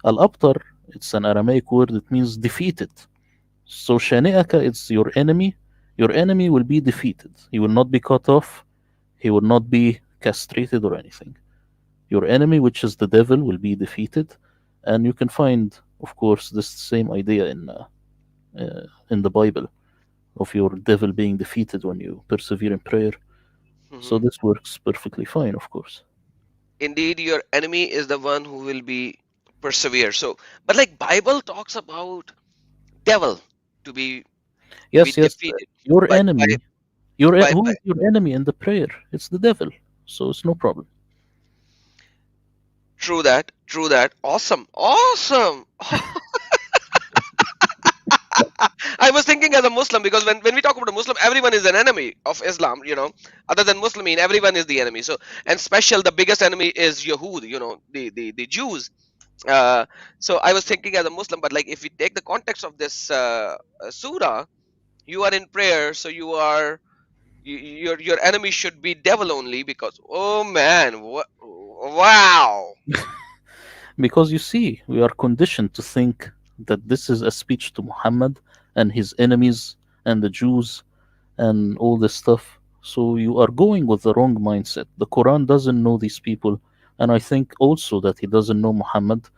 Al-abtar, it's an Aramaic word. It means defeated. So shani'aka, it's your enemy. Your enemy will be defeated. He will not be cut off. He will not be castrated or anything. Your enemy, which is the devil, will be defeated. And you can find, of course, this same idea in the Bible of your devil being defeated when you persevere in prayer. So
Hmm.
this works perfectly fine, of course.
Indeed, your enemy is the one who will be persevere. So, but like Bible talks about devil to be to be
Yes, yes.
defeated
Your
by
enemy, who
by
is your enemy in the prayer? It's the devil. So it's no problem.
true that. Awesome, awesome. I was thinking as a Muslim, because when we talk about a Muslim, everyone is an enemy of Islam, other than Muslimin, everyone is the enemy. So, and special, the biggest enemy is Yahud, the Jews. Uh, so I was thinking as a Muslim, but like if we take the context of this surah, you are in prayer, so your enemy should be devil only, because oh man, wow,
Because you see, we are conditioned to think that this is a speech to Muhammad and his enemies and the Jews and all this stuff. So you are going with the wrong mindset. The Quran doesn't know these people, and I think also that he doesn't know Muhammad.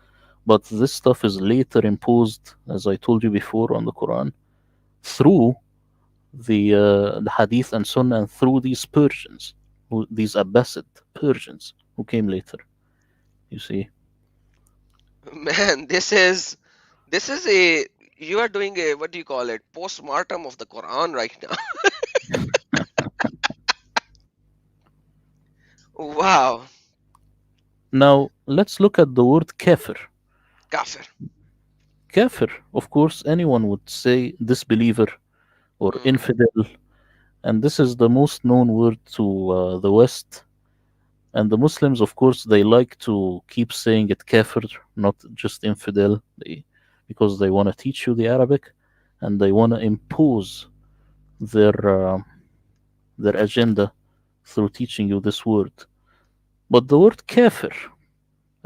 But this stuff is later imposed, as I told you before, on the Quran through the Hadith and Sunnah, and through these Persians, these Abbasid Persians who came later. You see.
man, this is a, you are doing a, what do you call it, post-mortem of the Quran right now. Wow.
Now let's look at the word kafir.
Kafir.
Kafir, of course, anyone would say disbeliever or
Hmm.
infidel, and this is the most known word to the West. And the Muslims, of course, they like to keep saying it kafir, not just infidel, because they want to teach you the Arabic and they want to impose their their agenda through teaching you this word. But the word kafir,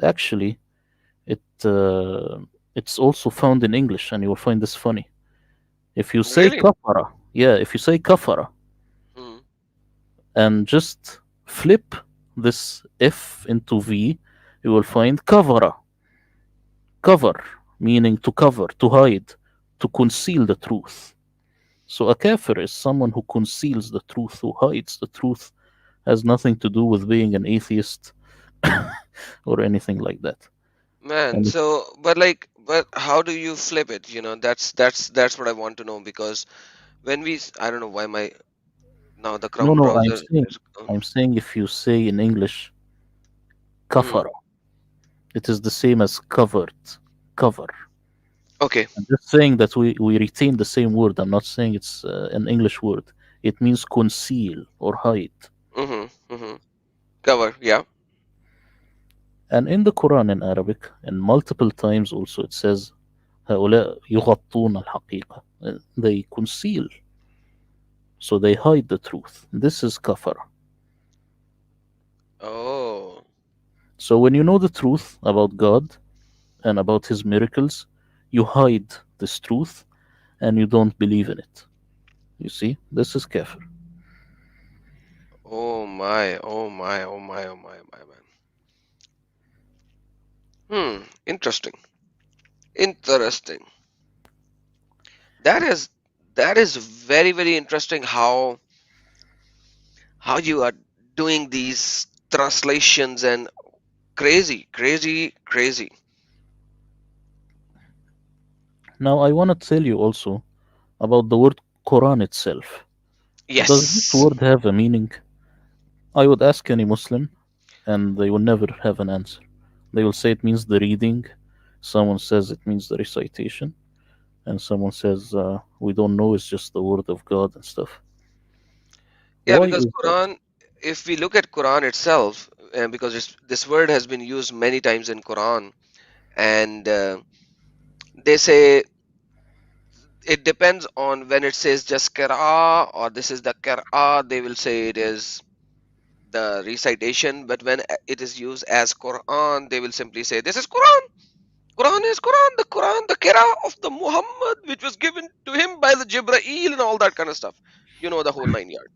actually, it it's also found in English, and you will find this funny. If you say
Really?
kafara, yeah, if you say kafara
Hmm.
and just flip this F into V, you will find kavara. Cover, meaning to cover, to hide, to conceal the truth. So a kafir is someone who conceals the truth, who hides the truth, has nothing to do with being an atheist or anything like that.
Man,
And
so but how do you flip it? That's what I want to know, because I don't know why my, now the
no,
Chrome
no,
browser is
I'm saying if you say in English
hmm.
kafara, it is the same as covered, cover.
Okay.
I'm just saying that we retain the same word. I'm not saying it's an English word. It means conceal or hide.
Mm-hmm. Mm-hmm. Cover, yeah.
And in the Quran in Arabic, and multiple times also, it says هؤلاء يغطون الحقيقة. They conceal, so they hide the truth. This is kafara.
Oh,
So when you know the truth about God and about His miracles, you hide this truth and you don't believe in it. You see, this is kafir.
Oh my, oh my, oh my, oh my, oh my man. Interesting. Interesting. That is that is very, very interesting how you are doing these translations and crazy, crazy, crazy.
Now, I want to tell you also about the word Quran itself. Does this
Yes.
word have a meaning? I would ask any Muslim, and they will never have an answer. They will say it means the reading, someone says it means the recitation, and someone says we don't know, it's just the word of God and stuff.
Yeah,
Why
because
is that?
Quran, if we look at Quran itself, because this word has been used many times in Quran, and they say it depends on when it says just qira or this is the qira, they will say it is the recitation, but when it is used as Quran, they will simply say this is Quran. Quran is Quran, the qira of the Muhammad, which was given to him by the Jibreel and all that kind of stuff. You know the whole nine yards.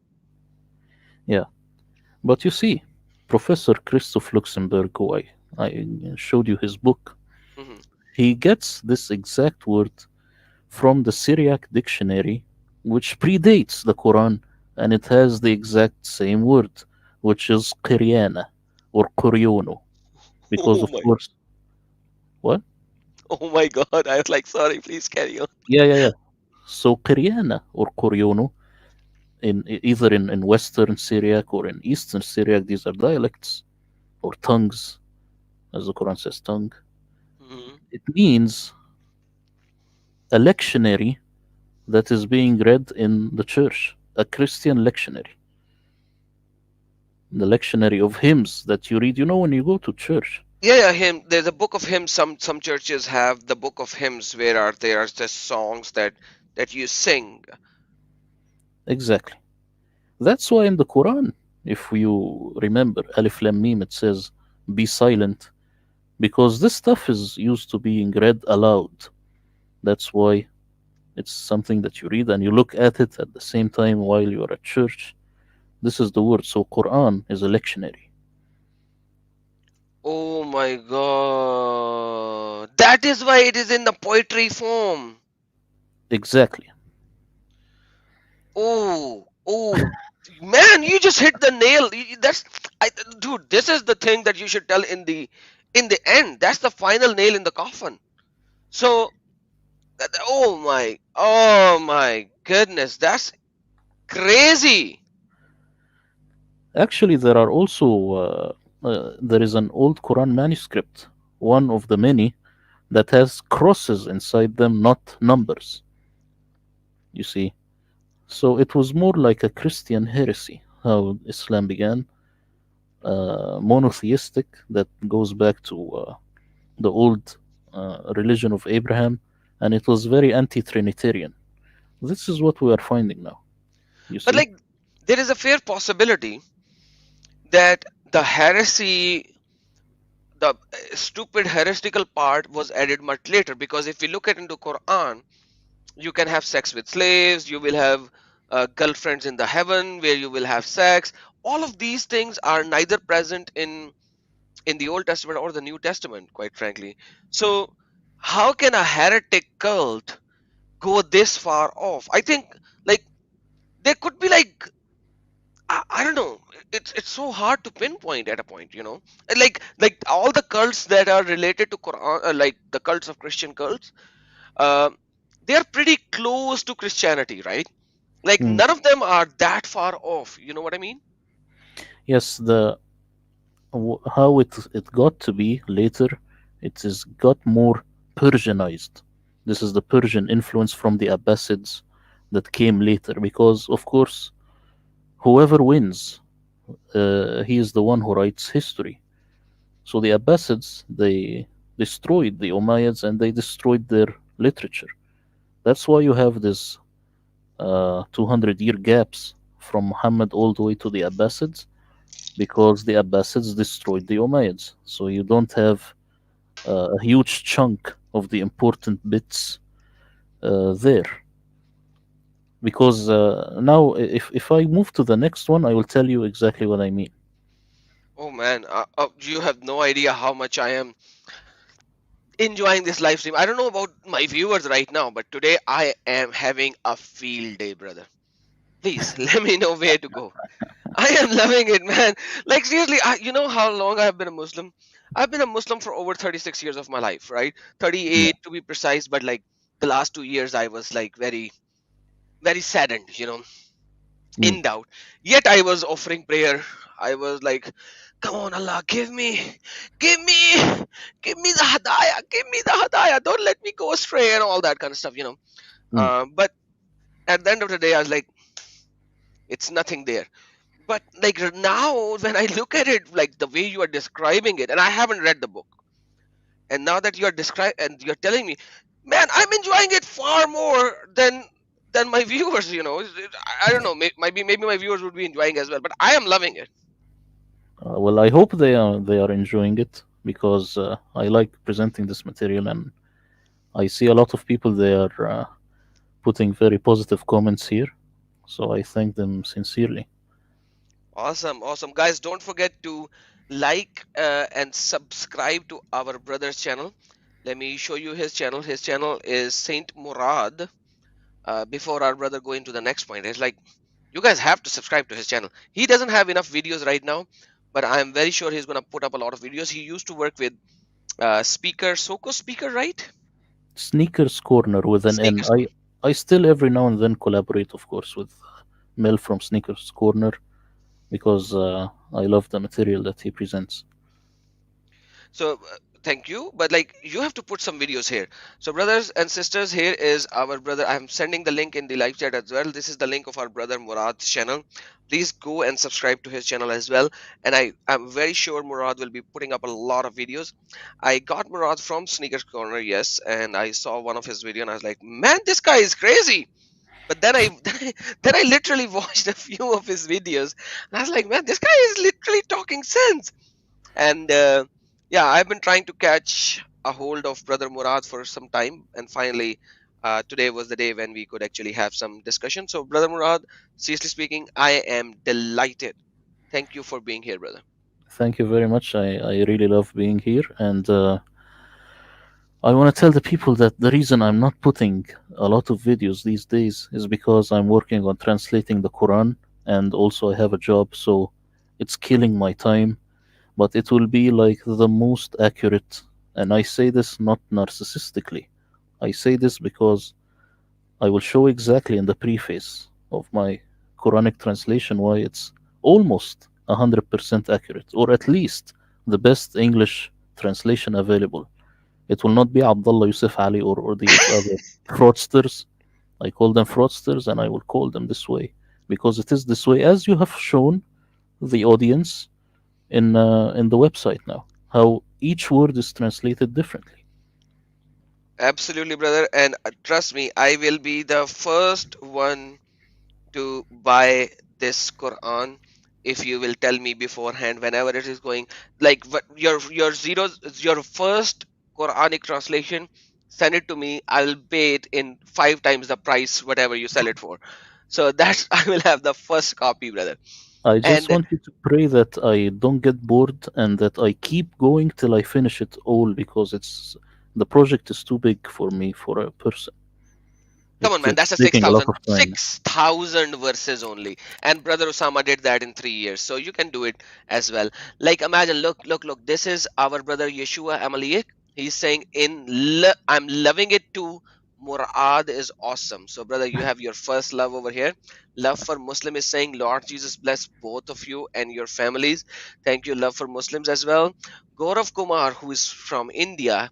Yeah, but you see, Professor Christoph Luxemburg, who I showed you his book,
Hmm.
he gets this exact word from the Syriac dictionary, which predates the Quran, and it has the exact same word, which is Qiryana or Quryono. Because,
Oh
of
my,
course, what?
oh my God! I was like, sorry, please carry on.
Yeah, yeah, yeah. So, Qiryana or Quryono, either in Western Syriac or in Eastern Syriac, these are dialects or tongues, as the Quran says, tongue.
Hmm.
It means a lectionary that is being read in the church, a Christian lectionary, the lectionary of hymns that you read. You know, when you go to church,
Yeah, yeah, hymn. There's a book of hymns. Some churches have the book of hymns where are there are just songs that you sing.
exactly. That's why in the Quran, if you remember Alif Lam Mim, it says, "Be silent," because this stuff is used to being read aloud. That's why it's something that you read and you look at it at the same time while you're at church. This is the word. So Quran is a lectionary.
Oh my God. That is why it is in the poetry form.
Exactly.
Oh, oh, man, you just hit the nail. That's dude, this is the thing that you should tell in the end. That's the final nail in the coffin. So, oh my goodness, that's crazy.
Actually, there are also there is an old Quran manuscript, one of the many that has crosses inside them, not numbers. You see, so it was more like a Christian heresy how Islam began, monotheistic that goes back to the old religion of Abraham, and it was very anti-Trinitarian. This is what we are finding now. You
But
see,
like, there is a fair possibility that the heresy, the stupid heretical part was added much later, because if we look at into Quran, you can have sex with slaves, you will have girlfriends in the heaven where you will have sex. All of these things are neither present in the Old Testament or the New Testament, quite frankly. So how can a heretic cult go this far off? I think, like, there could be like, I don't know. It's so hard to pinpoint at a point, you know. And like all the cults that are related to Quran, like the cults of Christian cults, uh, they are pretty close to Christianity, right? Like
mm,
none of them are that far off. You know what I mean?
yes, the how it got to be later, it is got more Persianized. This is the Persian influence from the Abbasids that came later, because of course, whoever wins, he is the one who writes history. So the Abbasids, they destroyed the Umayyads and they destroyed their literature. That's why you have this 200-year gaps from Muhammad all the way to the Abbasids, because the Abbasids destroyed the Umayyads. So you don't have a huge chunk of the important bits there. because now if I move to the next one, I will tell you exactly what I mean.
Oh man, you have no idea how much I am enjoying this live stream. I don't know about my viewers right now, but today I am having a field day, brother. Please let me know where to go. I am loving it, man. Like seriously, you know how long I have been a Muslim? I've been a Muslim for over 36 years of my life, right?
Yeah.
38 to be precise, but like the last 2 years I was like very, very saddened,
Mm.
in doubt. Yet I was offering prayer. I was like, come on, Allah, give me, give me the hadaya, give me the hadaya. Don't let me go astray and all that kind of stuff.
Mm.
But at the end of the day, I was like, it's nothing there. But like now, when I look at it, like the way you are describing it, and I haven't read the book, and now that you are describing and you're telling me, man, I'm enjoying it far more than my viewers. I don't know. Maybe my viewers would be enjoying as well, but I am loving it.
Well, I hope they are enjoying it because I like presenting this material, and I see a lot of people they are putting very positive comments here. So I thank them sincerely.
Awesome, awesome, guys! Don't forget to like and subscribe to our brother's channel. Let me show you his channel. His channel is Saint Murad. Before our brother go into the next point, it's like you guys have to subscribe to his channel. He doesn't have enough videos right now, but I am very sure he's gonna put up a lot of videos. He used to work with Speaker Soko Speaker, right?
Sneakers Corner with an N.
Sneakers.
I still every now and then collaborate, of course, with Mel from Sneakers Corner because I love the material that he presents.
So thank you, but like you have to put some videos here. So brothers and sisters, here is our brother. I'm sending the link in the live chat as well. This is the link of our brother Murad's channel. Please go and subscribe to his channel as well. And I'm very sure Murad will be putting up a lot of videos. I got Murad from Sneakers Corner, yes, and I saw one of his video and I was like, man, this guy is crazy. But then I then I literally watched a few of his videos and I was like, man, this guy is literally talking sense. And yeah, I've been trying to catch a hold of Brother Murad for some time, and finally, today was the day when we could actually have some discussion. So, Brother Murad, seriously speaking, I am delighted. Thank you for being here, brother.
Thank you very much. I really love being here, and I want to tell the people that the reason I'm not putting a lot of videos these days is because I'm working on translating the Quran, and also I have a job, so it's killing my time. But it will be like the most accurate, and I say this not narcissistically. I say this because I will show exactly in the preface of my Quranic translation why it's almost 100% accurate, or at least the best English translation available. It will not be Abdullah Yusuf Ali or these other fraudsters. I call them fraudsters and I will call them this way because it is this way, as you have shown the audience in the website now, how each word is translated differently.
Absolutely, brother. And trust me, I will be the first one to buy this Quran if you will tell me beforehand whenever it is going. Like your zeros, your first Quranic translation, send it to me. I'll pay it in 5 times the price whatever you sell it for. So that's I will have the first copy, brother.
I just
And
want you to pray that I don't get bored and that I keep going till I finish it all because the project is too big for me for a person.
come on, man,
It's
that's a six
taking a lot
thousand
of time.
6,000 verses only. And Brother Osama did that in 3 years. So you can do it as well. Like imagine, look, this is our brother Yeshua Amaliyek. He's saying I'm loving it too. Murad is awesome. So brother, you have your first love over here. Love for Muslim is saying, Lord Jesus bless both of you and your families. Thank you, love for Muslims as well. Gaurav Kumar, who is from India,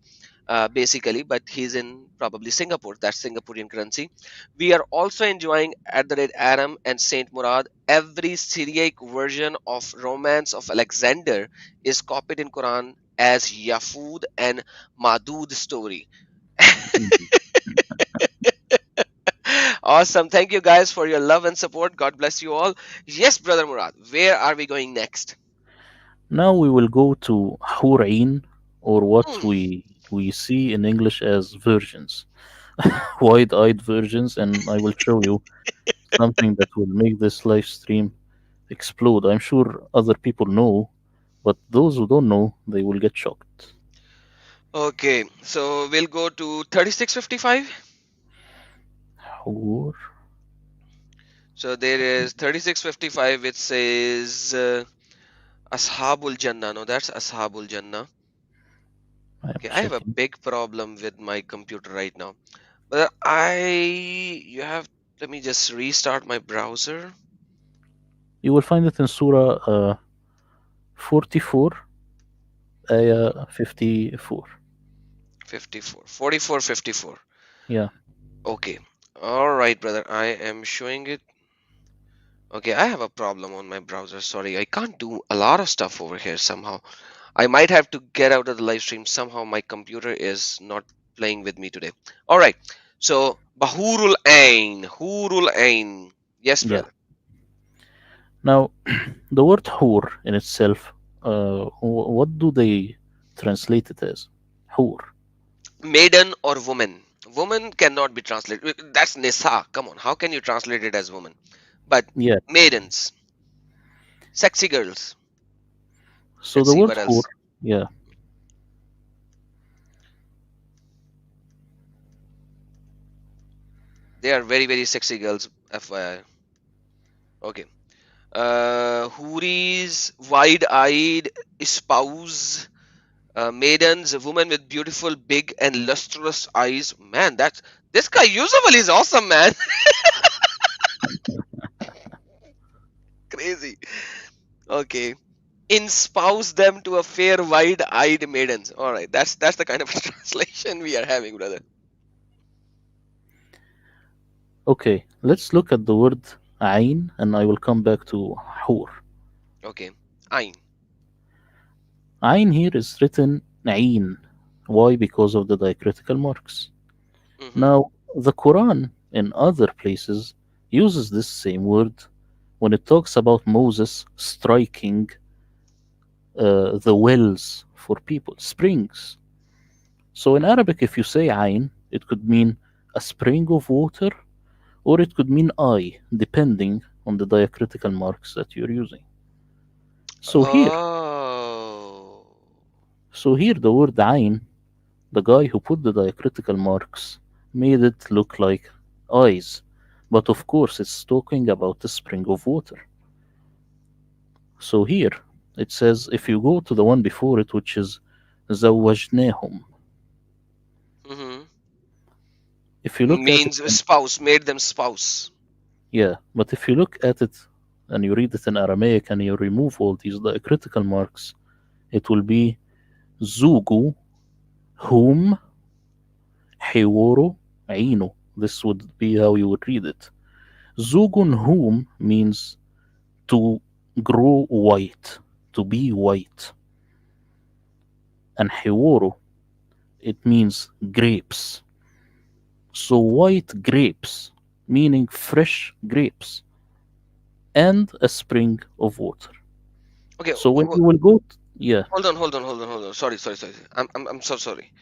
basically, but he's in probably Singapore. That's Singaporean currency. We are also enjoying at the rate Aram and Saint Murad. Every Syriac version of Romance of Alexander is copied in Quran as Yafud and Madud story.
Mhm.
Awesome. Thank you guys for your love and support. God bless you all. Yes, brother Murad, where are we going next?
Now we will go to Hurain, or what
Hmm.
we see in English as virgins. wide-eyed versions, and I will show you something that will make this live stream explode. I'm sure other people know, but those who don't know, they will get shocked.
Okay, so we'll go to 3655.
Or
So there is 3655 which says Ashabul Jannah. No, that's Ashabul Jannah.
I'm
Okay, I have a
checking.
big problem with my computer right now. But you have, let me just restart my browser.
You will find it in Surah 44, Ayah 54.
54, 44, 54.
Yeah,
Okay. All right, brother. I am showing it. Okay, I have a problem on my browser. Sorry, I can't do a lot of stuff over here somehow. I might have to get out of the live stream. Somehow my computer is not playing with me today. All right. So, Bahurul Ain. Hurul Ain. Yes,
yeah.
brother.
Now, the word hur in itself, what do they translate it as? Hur.
Maiden or woman. Woman cannot be translated. That's Nisa. Come on. How can you translate it as woman? But
Yeah.
maidens, sexy girls.
So
Let's
the
see
word
what
hur,
else.
yeah,
They are very, very sexy girls. FYI. Okay. Houris, wide-eyed spouse, maidens, a woman with beautiful, big, and lustrous eyes. Man, that's this guy Yusuf Ali is awesome, man. Crazy. Okay. Espouse them to a fair, wide-eyed maidens. All right, that's the kind of translation we are having, brother.
okay. Let's look at the word ayn, and I will come back to hur.
Okay. Ain.
Ayn here is written ayn. Why? Because of the diacritical marks.
Mm-hmm.
Now, the Quran in other places uses this same word when it talks about Moses striking the wells for people, springs. So in Arabic, if you say ayn, it could mean a spring of water or it could mean eye, depending on the diacritical marks that you're using. So here,
Oh.
so here the word ayn, the guy who put the diacritical marks made it look like eyes. But of course, it's talking about a spring of water. So here, it says if you go to the one before it, which is زوجناهم,
Mm-hmm.
if you look at it,
Means spouse, made them spouse.
yeah, but if you look at it and you read it in Aramaic and you remove all these diacritical marks, it will be زوجوا whom حواره عينه. This would be how you would read it. زوج whom means to grow white, to be white. And حواره, it means grapes. So white grapes, meaning fresh grapes, and a spring of water.
Okay,
So when you will go, yeah,
hold on. Sorry. I'm so sorry.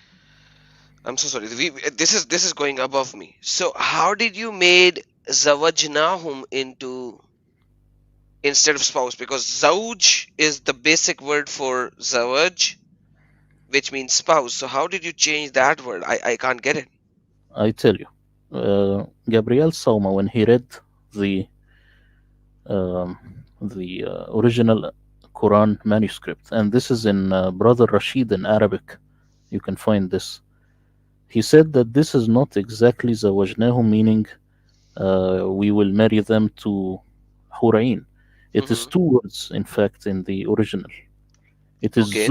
I'm so sorry. This is going above me. So how did you made zawajnahum into instead of spouse? Because zawj is the basic word for zawaj, which means spouse. So how did you change that word? I can't get it.
I tell you, Gabriel Sauma, when he read the um, original Quran manuscript, and this is in Brother Rashid in Arabic, you can find this. He said that this is not exactly zawajnahum, meaning we will marry them to Hurain. It is
Hmm.
two words, in fact, in the original. It is
Okay.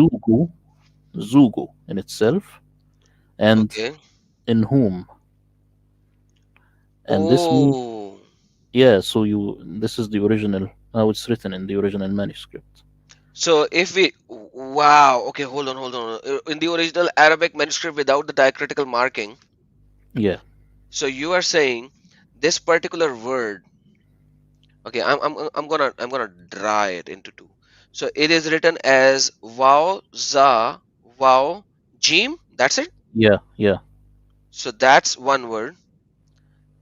zugu in itself, and
Okay.
in whom. And this means,
Oh.
yeah, so this is the original, how it's written in the original manuscript.
So if we wow. Okay, hold on. In the original Arabic manuscript without the diacritical marking,
Yeah,
so you are saying this particular word. Okay, I'm gonna dry it into two. So it is written as wow za wow jim. That's it.
yeah, yeah.
So that's one word,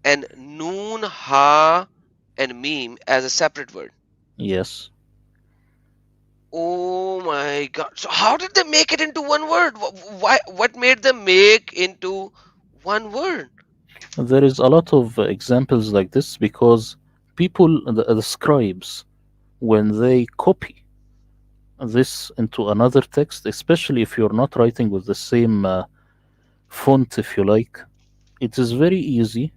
and noon, ha, and meme as a separate word.
Yes.
Oh my God. So how did they make it into one word? Why, what made them make into one word?
There is a lot of examples like this because people, the scribes, when they copy this into another text, especially if you're not writing with the same font, if you like, it is very easy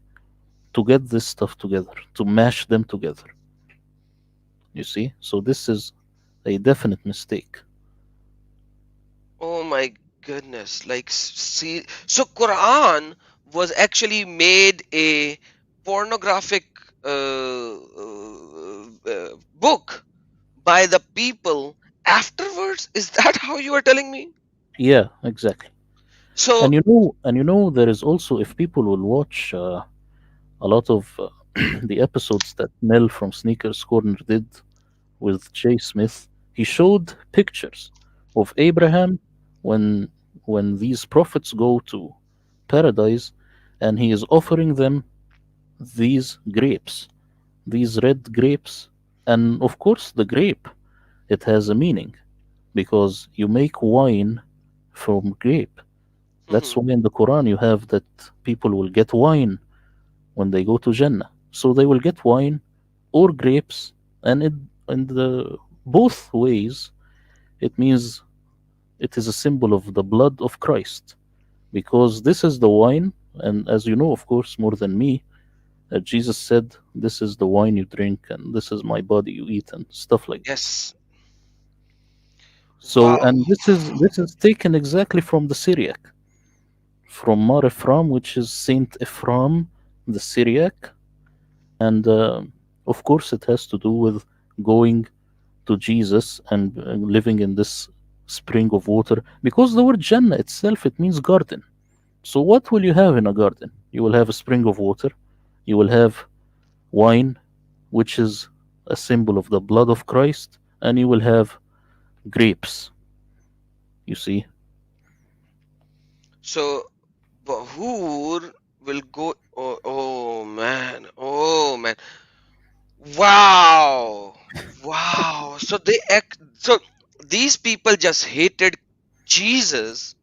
to get this stuff together, to mash them together. You see? So this is a definite mistake.
Oh my goodness. Like, see, so Quran was actually made a pornographic book by the people afterwards. Is that how you are telling me?
Yeah, exactly.
So,
And there is also, if people will watch a lot of the episodes that Mel from Sneakers Corner did with Jay Smith, he showed pictures of Abraham when these prophets go to paradise, and he is offering them these grapes, these red grapes, and of course the grape, it has a meaning because you make wine from grape. That's
mhm.
why in the Quran you have that people will get wine when they go to Jannah. So they will get wine or grapes, and in the both ways it means it is a symbol of the blood of Christ because this is the wine, and as you know, of course, more than me, Jesus said, "This is the wine you drink, and this is my body you eat," and stuff like this.
Yes.
So,
Wow.
and this is taken exactly from the Syriac, from Mar Ephraim, which is Saint Ephraim, the Syriac, and of course, it has to do with going to Jesus and living in this spring of water, because the word Jannah itself it means garden. So, what will you have in a garden? You will have a spring of water, you will have wine, which is a symbol of the blood of Christ, and you will have grapes. You see,
So, Bahur will go. Oh, oh man. Oh man. Wow. Wow. So they act. So these people just hated Jesus,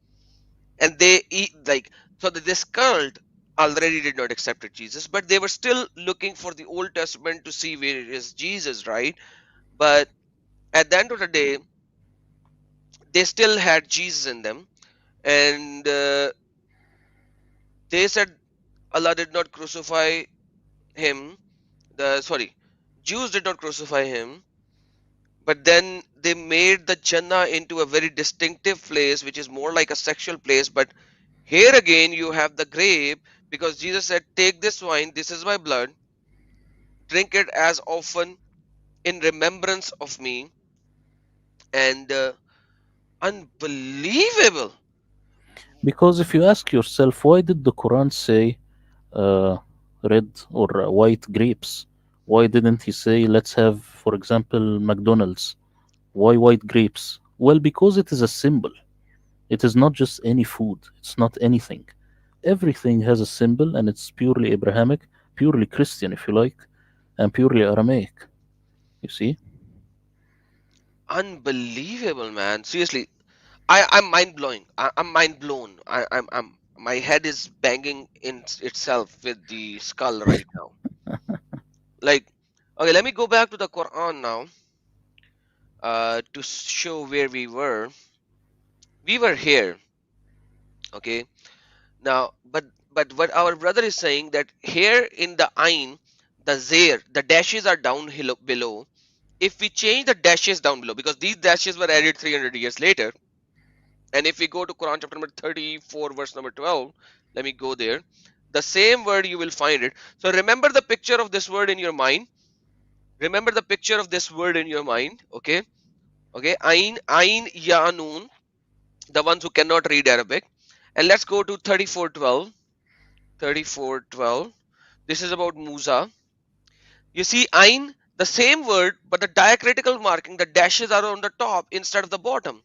and they eat like, so that this cult already did not accept Jesus, but they were still looking for the Old Testament to see where is Jesus, right? But at the end of the day, they still had Jesus in them, and they said Allah did not crucify him. The sorry, Jews did not crucify him, but then they made the Jannah into a very distinctive place, which is more like a sexual place. But here again, you have the grape, because Jesus said, "Take this wine, this is my blood, drink it as often in remembrance of me." And unbelievable.
because if you ask yourself, why did the Quran say uh, red or white grapes? Why didn't he say, let's have, for example, McDonald's? Why white grapes? Well, because it is a symbol. It is not just any food, it's not anything. Everything has a symbol, and it's purely Abrahamic, purely Christian, if you like, and purely Aramaic. You see?
Unbelievable, man. Seriously, I'm mind blowing. I'm mind blown. I'm my head is banging in itself with the skull right now. Like, okay, let me go back to the Quran now, to show where we were. We were here, okay. Now, but what our brother is saying, that here in the Ain, the Zair, the dashes are down below. If we change the dashes down below, because these dashes were added 300 years later, and if we go to Quran chapter number 34, verse number 12, let me go there. The same word you will find it. So remember the picture of this word in your mind. Remember the picture of this word in your mind. Okay. Okay. Ain, Ya, Noon. The ones who cannot read Arabic. And let's go to 34:12. 34:12. This is about Musa. You see, Ain, the same word, but the diacritical marking, the dashes are on the top instead of the bottom.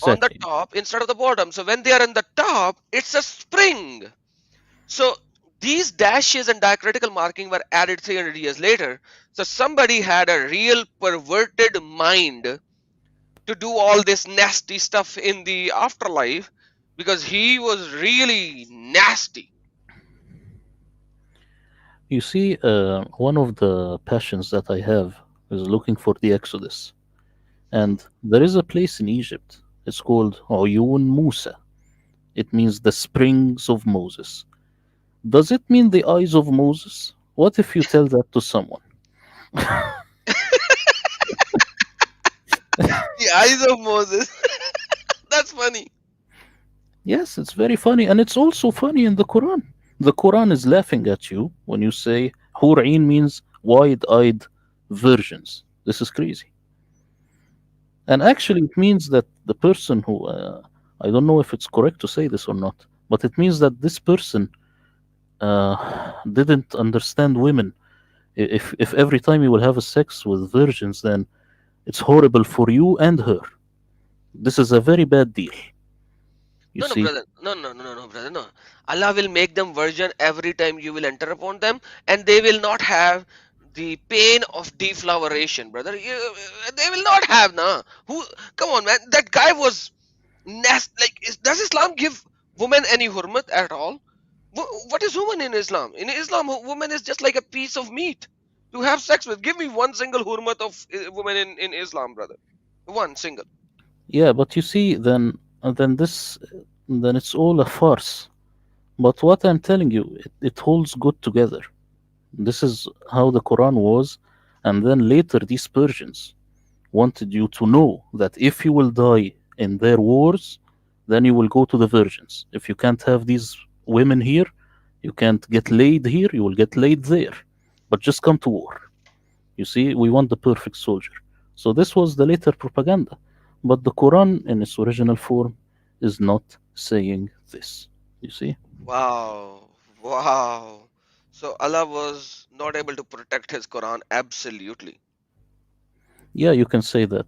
On the
Exactly.
top instead of the bottom. So when they are in the top, it's a spring. So these dashes and diacritical marking were added 300 years later. So somebody had a real perverted mind to do all this nasty stuff in the afterlife because he was really nasty.
You see, one of the passions that I have is looking for the Exodus.
Mhm.
And there is a place in Egypt. It's called Uyun Musa. It means the springs of Moses. Does it mean the eyes of Moses? What if you tell that to someone?
The eyes of Moses. That's funny.
Yes, it's very funny, and it's also funny in the Quran. The Quran is laughing at you when you say Hur'in means wide eyed virgins. This is crazy. And actually, it means that the person who, I don't know if it's correct to say this or not, but it means that this person didn't understand women. If every time you will have a sex with virgins, then it's horrible for you and her. This is a very bad deal, you
No, no,
see.
brother. No, no, no, no, no, brother. No. Allah will make them virgin every time you will enter upon them, and they will not have the pain of defloweration, brother. They will not have, nah. Who? Come on, man. That guy was Like, does Islam give women any hurmat at all? What is woman in Islam? In Islam, woman is just like a piece of meat to have sex with. Give me one single hurmat of woman in Islam, brother. One single.
Yeah, but you see, then it's all a farce. But what I'm telling you, it holds good together. This is how the Quran was, and then later these Persians wanted you to know that if you will die in their wars, then you will go to the virgins. If you can't have these women here, you can't get laid here, you will get laid there. But just come to war. You see, we want the perfect soldier. So this was the later propaganda. But the Quran in its original form is not saying this. You see?
Wow, wow. So Allah was not able to protect his Quran absolutely.
Yeah, you can say that.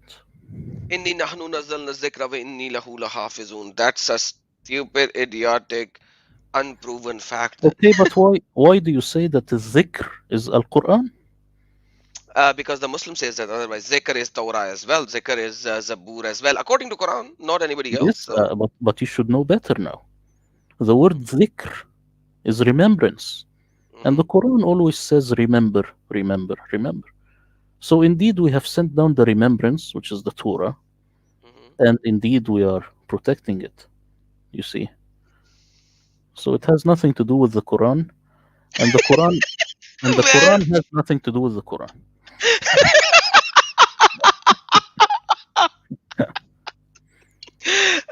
Inni nahnu nazzalna dhikra wa inni lahu lahafizun. That's a stupid, idiotic, unproven fact.
Okay, but why do you say that the zikr is Al Quran?
Because the Muslim says that otherwise zikr is Torah as well, zikr is Zabur as well, according to Quran, not anybody else.
Yes,
So,
but you should know better now. The word zikr is remembrance. And
hmm
the Quran always says remember, remember, remember. So indeed we have sent down the remembrance, which is the Torah,
hmm
and indeed we are protecting it. You see. So it has nothing to do with the Quran, and the
man,
Quran has nothing to do with the Quran.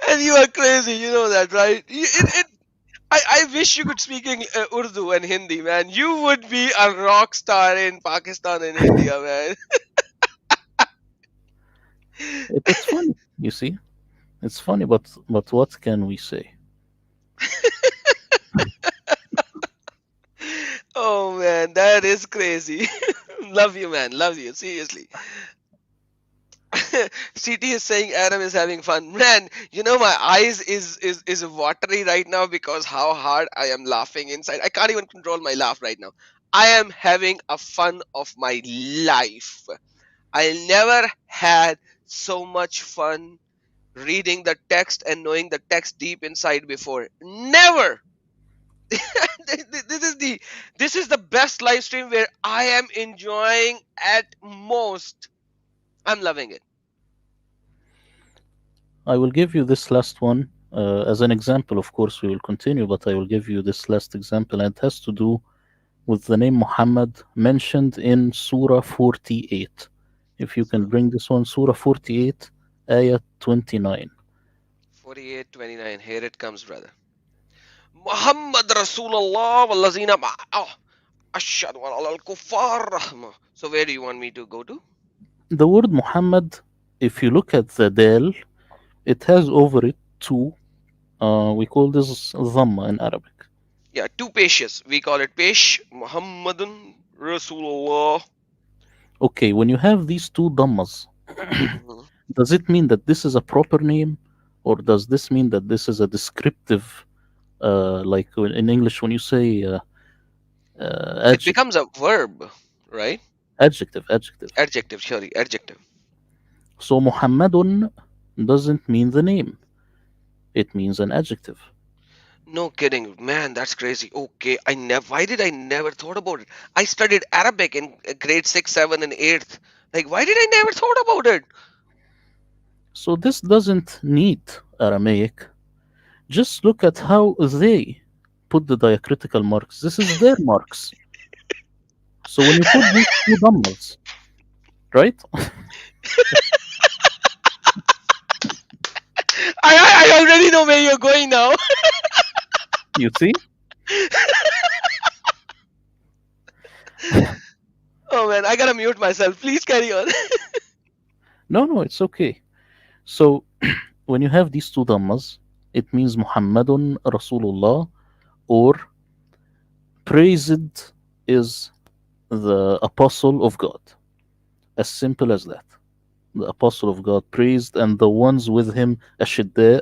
and you are crazy, you know that, right? I wish you could speak Urdu and Hindi, man. You would be a rock star in Pakistan and India, man.
It's funny, you see. It's funny, but what can we say?
Oh man, that is crazy. Love you, man. Love you. Seriously. CT is saying Adam is having fun. Man, you know my eyes is watery right now because how hard I am laughing inside. I can't even control my laugh right now. I am having a fun of my life. I never had so much fun reading the text and knowing the text deep inside before. Never. this is the best live stream where I am enjoying at most. I'm loving it.
I will give you this last one as an example. Of course, we will continue, but I will give you this last example, and it has to do with the name Muhammad mentioned in Surah 48. If you can
So
bring this one, Surah 48, Ayah 29.
48:29. Here it comes, brother. Muhammad Rasulullah wallazina ashhadu ala al-kuffar rahma. So where do you want me to go to?
The word Muhammad, if you look at the Dal, it has over it two. We call this Dhamma in Arabic.
Yeah, two peshes. We call it pesh. Muhammadun Rasulullah.
Okay, when you have these two Dhammas,
Mhm.
does it mean that this is a proper name, or does this mean that this is a descriptive Like in English, when you say
It
adjective,
becomes a verb, right?
adjective.
Adjective, sorry, adjective.
So Muhammadun doesn't mean the name; it means an adjective.
No kidding, man, that's crazy. Okay, I never. Why did I never thought about it? I studied Arabic in grade six, seven, and eighth. Like, why did I never thought about it?
So this doesn't need Aramaic. Just look at how they put the diacritical marks. This is their marks. So when you put these two numbers, right?
I already know where you're going now.
You see?
Oh man, I gotta mute myself. Please carry on.
No, no, it's okay. So when you have these two dhammas, it means Muhammadun Rasulullah, or praised is the apostle of God. As simple as that. The apostle of God praised, and the ones with him ashidda,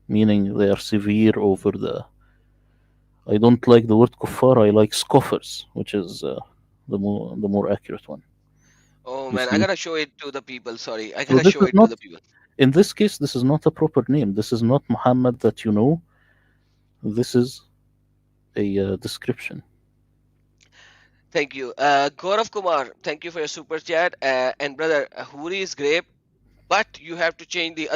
meaning they are severe over the. I don't like the word kuffar. I like scoffers, which is the more accurate one.
Oh
You
man, I
see.
gotta show it to the people. Sorry, I
So
gotta
this
show
is
it to
not.
the people.
In this case, this is not a proper name. This is not Muhammad that you know. This is a description.
Thank you. Gaurav Kumar, thank you for your super chat. And brother, Huri is great, but you have to change the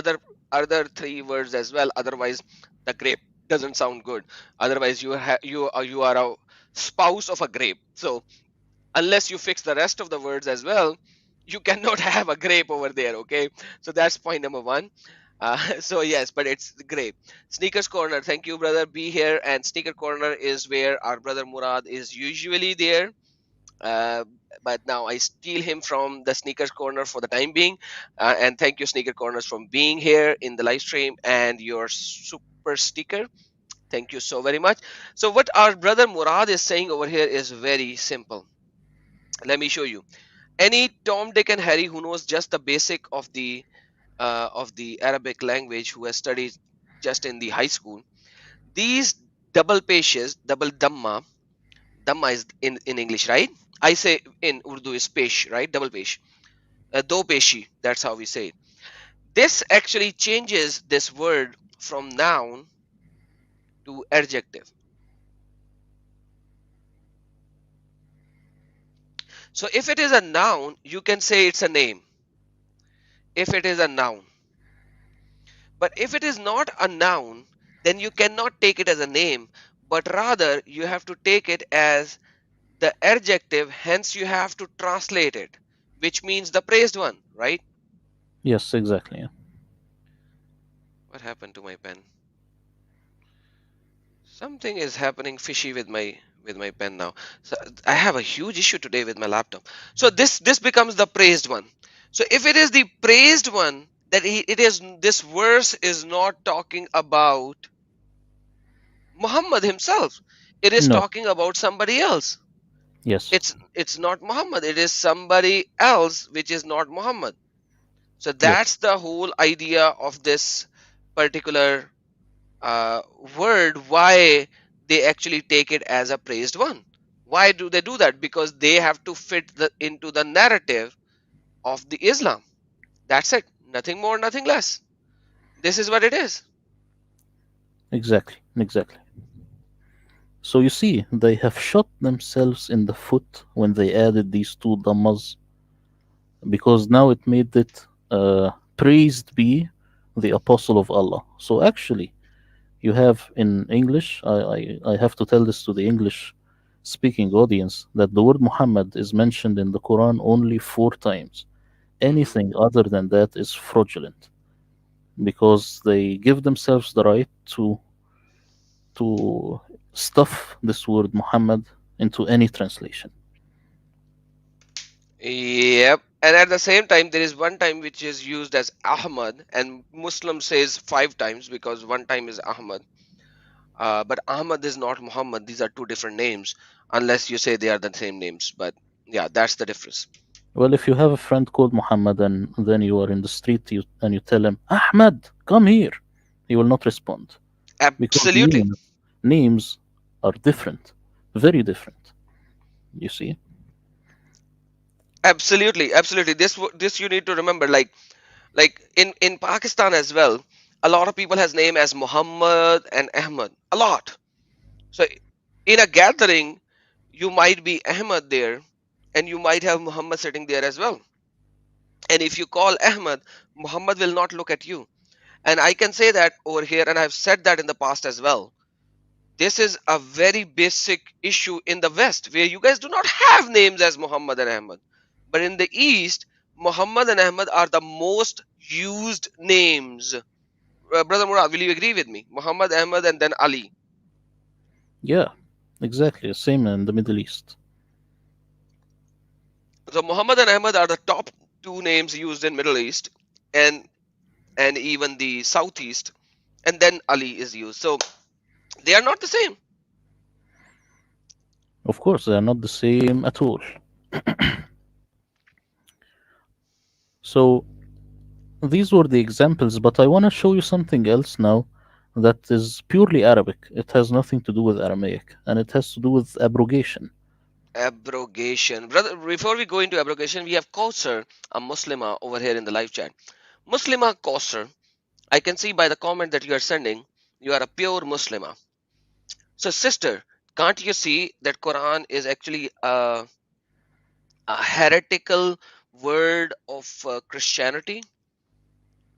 other three words as well. Otherwise, the grape doesn't sound good. Otherwise, you are a spouse of a grape. So unless you fix the rest of the words as well, you cannot have a grape over there. Okay, so that's point number one. So yes, but it's the grape. Sneakers Corner, thank you, brother. Be here, and Sneaker Corner is where our brother Murad is usually there, uh, but now I steal him from the Sneakers Corner for the time being. And thank you, Sneaker Corners, for being here in the live stream and your super sticker. Thank you so very much. So, what our brother Murad is saying over here is very simple. Let me show you. Any Tom, Dick, and Harry who knows just the basic of the Arabic language, who has studied just in the high school, these double pages, double dhamma is in English, right? I say in Urdu is pesh, right? Double pesh. Do peshi. That's how we say it. This actually changes this word from noun to adjective. So if it is a noun, you can say it's a name. If it is a noun. But if it is not a noun, then you cannot take it as a name, but rather you have to take it as the adjective, hence you have to translate it, which means the praised one, right?
Yes, exactly. Yeah.
What happened to my pen? Something is happening fishy with my pen now. So I have a huge issue today with my laptop. So this becomes the praised one. So if it is the praised one, that it is, this verse is not talking about Muhammad himself. It is
No.
talking about somebody else.
Yes.
It's not Muhammad. It is somebody else which is not Muhammad. So
Yes.
that's the whole idea of this particular uh, word, why they actually take it as a praised one. Why do they do that? Because they have to fit into the narrative of the Islam. That's it. Nothing more, nothing less. This is what it is.
Exactly. Exactly. So you see, they have shot themselves in the foot when they added these two dhammas, because now it made it praised be the apostle of Allah. So actually, you have in English, I have to tell this to the English speaking audience, that the word Muhammad is mentioned in the Quran only 4 times.
Hmm.
Anything other than that is fraudulent, because they give themselves the right to stuff this word Muhammad into any translation.
Yep. And at the same time, there is one time which is used as Ahmad, and Muslim says 5 times because one time is Ahmad. But Ahmad is not Muhammad. These are two different names, unless you say they are the same names. But yeah, that's the difference.
Well, if you have a friend called Muhammad and then you are in the street and you tell him, Ahmad, come here, he will not respond because you
Absolutely.
know, names are different, very different. You see?
Absolutely, absolutely. This you need to remember. Like in Pakistan as well, a lot of people has name as Muhammad and Ahmad. A lot. So in a gathering, you might be Ahmad there, and you might have Muhammad sitting there as well. And if you call Ahmad, Muhammad will not look at you. And I can say that over here, and I've said that in the past as well. This is a very basic issue in the West, where you guys do not have names as Muhammad and Ahmad. But in the East, Muhammad and Ahmad are the most used names. Brother Murad, will you agree with me? Muhammad, Ahmad, and then Ali.
Yeah, exactly. Same in the Middle East.
So Muhammad and Ahmad are the top two names used in Middle East and even the Southeast, and then Ali is used. So they are not the same.
Of course, they are not the same at all. So these were the examples, but I want to show you something else now that is purely Arabic. It has nothing to do with Aramaic, and it has to do with abrogation.
Abrogation. Brother, before we go into abrogation, we have Kausar, a Muslima, over here in the live chat. Muslima Kausar, I can see by the comment that you are sending, you are a pure Muslima. So, sister, can't you see that Quran is actually a heretical word of Christianity?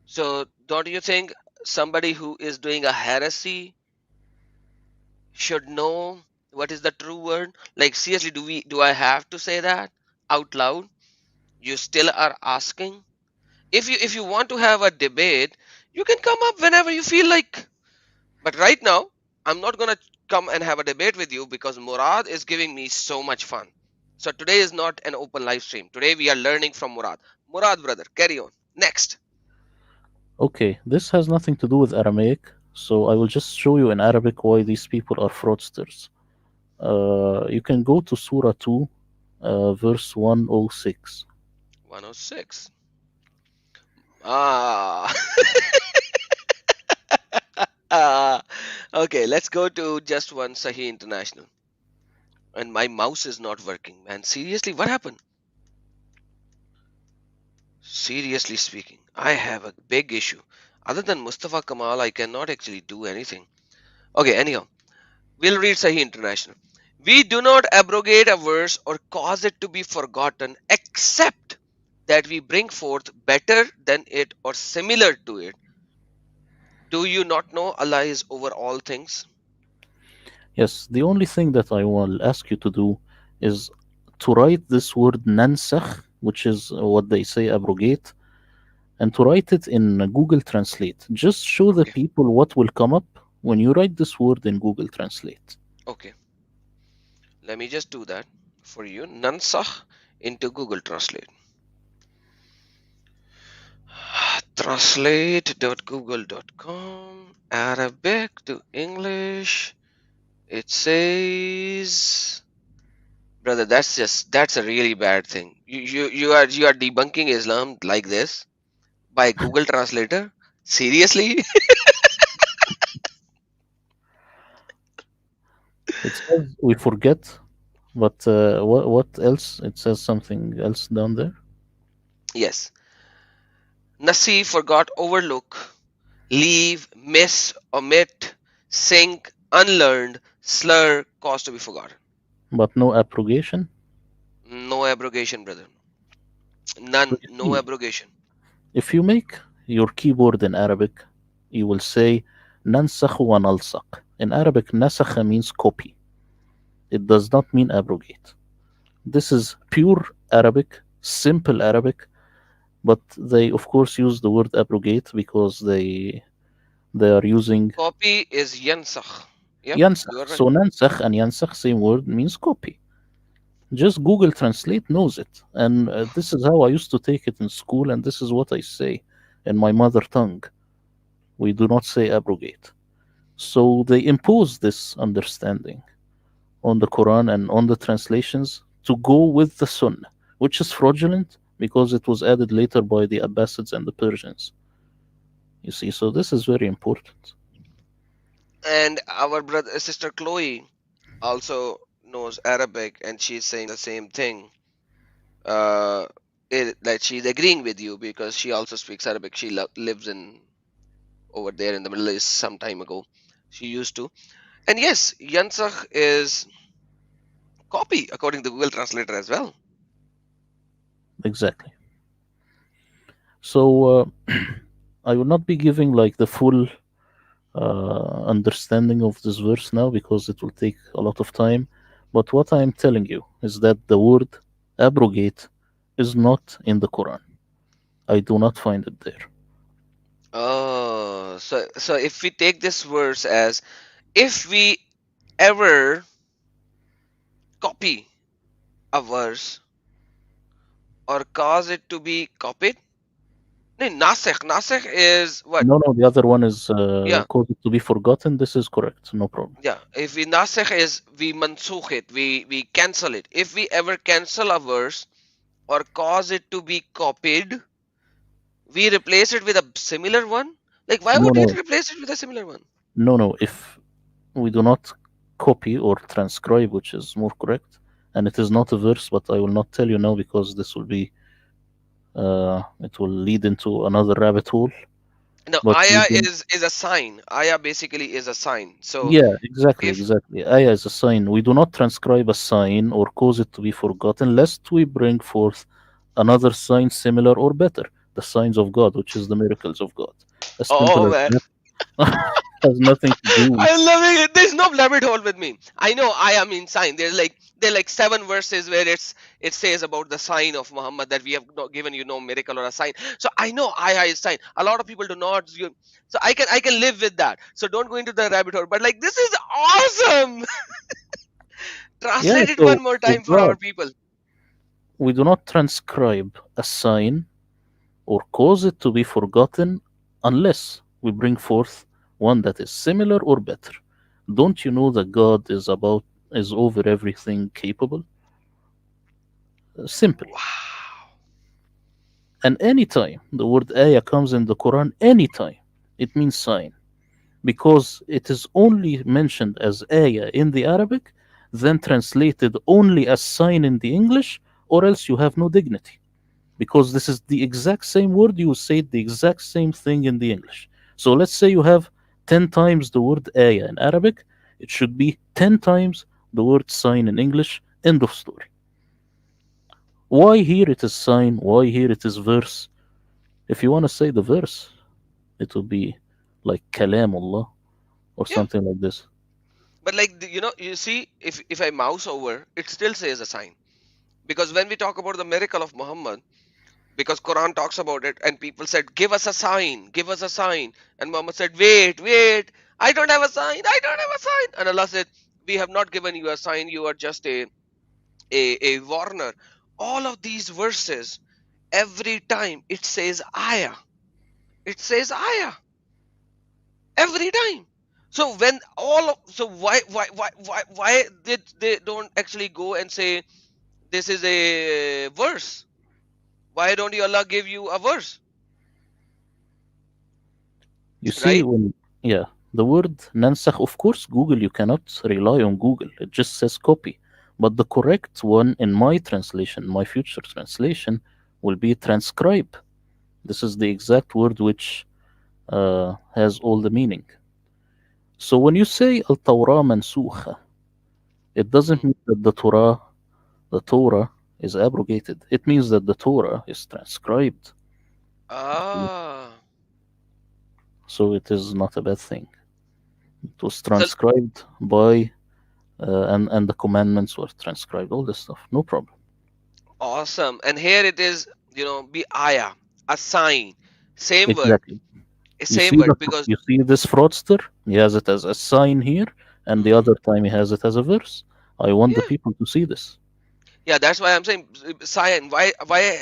So, don't you think somebody who is doing a heresy should know what is the true word? Like, seriously, do I have to say that out loud? You still are asking? If you want to have a debate, you can come up whenever you feel like. But right now, I'm not gonna come and have a debate with you because Murad is giving me so much fun. So today is not an open live stream. Today we are learning from Murad. Murad, brother, carry on. Next.
Okay, this has nothing to do with Aramaic, so I will just show you in Arabic why these people are fraudsters. You can go to Surah 2, verse 106.
106. Ah. Ah. Okay, let's go to just one Sahih International. And my mouse is not working, man. Seriously, what happened? Seriously speaking, I have a big issue. Other than Mustafa Kamal, I cannot actually do anything. Okay, anyhow, we'll read Sahih International. We do not abrogate a verse or cause it to be forgotten, except that we bring forth better than it or similar to it. Do you not know Allah is over all things?
Yes, the only thing that I will ask you to do is to write this word nansakh, which is what they say abrogate, and to write it in Google Translate. Just show the
Okay,
people what will come up when you write this word in Google Translate.
okay. Let me just do that for you. Nansakh into Google Translate. Translate.google.com Arabic to English. It says, brother, that's a really bad thing. You are debunking Islam like this by Google Translator? Seriously?
It says we forget, but what else? It says something else down there.
Yes. Nasi, forgot, overlook, leave, miss, omit, sink, unlearned, slur, cause to be forgotten.
But no abrogation.
No abrogation, brother. None.
So you
No
see,
abrogation.
if you make your keyboard in Arabic, you will say nansakh wa nalsaq. In Arabic, nasakha means copy. It does not mean abrogate. This is pure Arabic, simple Arabic, but they of course use the word abrogate because they are using
Copy is yansakh. Yep, you
yansakh.
are right.
So nansakh and yansakh, same word, means copy. Just Google Translate knows it, and this is how I used to take it in school, and this is what I say in my mother tongue. We do not say abrogate. So they impose this understanding on the Quran and on the translations to go with the Sunnah, which is fraudulent because it was added later by the Abbasids and the Persians. You see, so this is very important.
And our brother sister Chloe also knows Arabic, and she's saying the same thing. Uh, that she's agreeing with you because she also speaks Arabic. She lives in over there in the Middle East some time ago. She used to. And yes, Yansakh is copy according to Google Translator as well.
Exactly. So I will not be giving like the full understanding of this verse now because it will take a lot of time. But what I am telling you is that the word abrogate is not in the Quran. I do not find it there.
Oh, so if we take this verse as if we ever copy a verse or cause it to be copied, no, nasikh is what?
No, no, the other one is
Yeah,
caused to be forgotten. This is correct. No problem.
yeah. If we nasikh is we mansukh it, we cancel it. If we ever cancel a verse or cause it to be copied, we replace it with a similar one. Like, why
No,
would we
no,
replace it with a similar one?
no, no. If we do not copy or transcribe, which is more correct, and it is not a verse, but I will not tell you now because this will be it will lead into another rabbit hole.
No,
But we
ayah
do,
is a sign. Ayah basically is a sign. So
yeah, exactly,
if
exactly. Ayah is a sign. We do not transcribe a sign or cause it to be forgotten, lest we bring forth another sign similar or better, the signs of God, which is the miracles of God. As simple
oh
as
man,
that. Has nothing to do.
I'm loving it. There's no rabbit hole with me. I know ayah means sign. There are like seven verses where it says about the sign of Muhammad that we have not given you no miracle or a sign. So I know ayah is sign. A lot of people do not. So I can live with that. So don't go into the rabbit hole. But like this is awesome.
Yeah,
Translate it
so,
one more
so
time for our
God,
people.
we do not transcribe a sign or cause it to be forgotten unless we bring forth one that is similar or better. Don't you know that God is over everything capable? Simple.
Wow.
And anytime the word ayah comes in the Quran, anytime it means sign. Because it is only mentioned as ayah in the Arabic, then translated only as sign in the English, or else you have no dignity. Because this is the exact same word, you say the exact same thing in the English. So let's say you have 10 times the word ayah in Arabic, it should be 10 times the word sign in English. End of story. Why here it is sign? Why here it is verse? If you want to say the verse, it will be like Kalamullah or
Yeah.
something like this.
But like you see, if I mouse over, it still says a sign. Because when we talk about the miracle of Muhammad, because Quran talks about it, and people said, "Give us a sign, give us a sign," and Muhammad said, "Wait, wait, I don't have a sign, I don't have a sign," and Allah said, "We have not given you a sign. You are just a warner." All of these verses, every time it says ayah, it says ayah every time. So when so why did they don't actually go and say this is a verse? Why don't you Allah give you a verse,
You see,
right?
when, yeah, the word nansakh, of course, Google, you cannot rely on Google. It just says copy. But the correct one in my translation, my future translation, will be transcribe. This is the exact word which has all the meaning. So when you say al Torah mansukha, it doesn't
Mhm.
mean that the Torah is abrogated. It means that the Torah is transcribed.
Ah,
So it is not a bad thing. It was
so
transcribed by and the commandments were transcribed. All this stuff, no problem.
awesome. And here it is, be ayah, a sign,
Exactly.
same word, because
You see this fraudster. He has it as a sign here, and the
mhm,
other time he has it as a verse. I want the
yeah,
people to see this.
yeah. That's why I'm saying sign. Why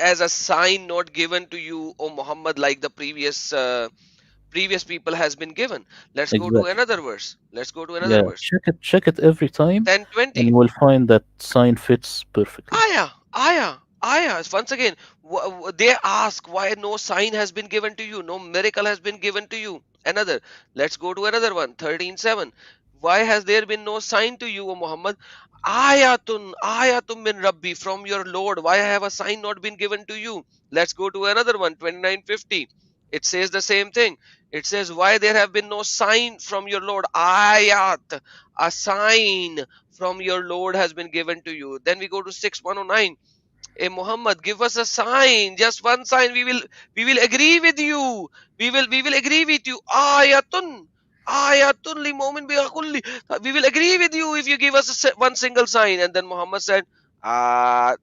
as a sign not given to you, O Muhammad, like the previous people has been given. Let's go to
Exactly.
another verse. Let's go to another
Yeah.
verse.
Check it every time, and
10:20.
you will find that sign fits perfectly.
Ayah, ayah. ayahs. Once again, they ask why no sign has been given to you, no miracle has been given to you. Another, let's go to another one, 13:7. Why has there been no sign to you, O Muhammad? Ayatun min Rabbi, from your Lord. Why have a sign not been given to you? Let's go to another one, 29:50. It says the same thing. It says, why there have been no sign from your Lord? Ayat, a sign from your Lord has been given to you. Then we go to 6109. Hey Muhammad, give us a sign, just one sign. We will agree with you. We will agree with you. Ayatun li mu'min bi kulli. We will agree with you if you give us one single sign. And then Muhammad said,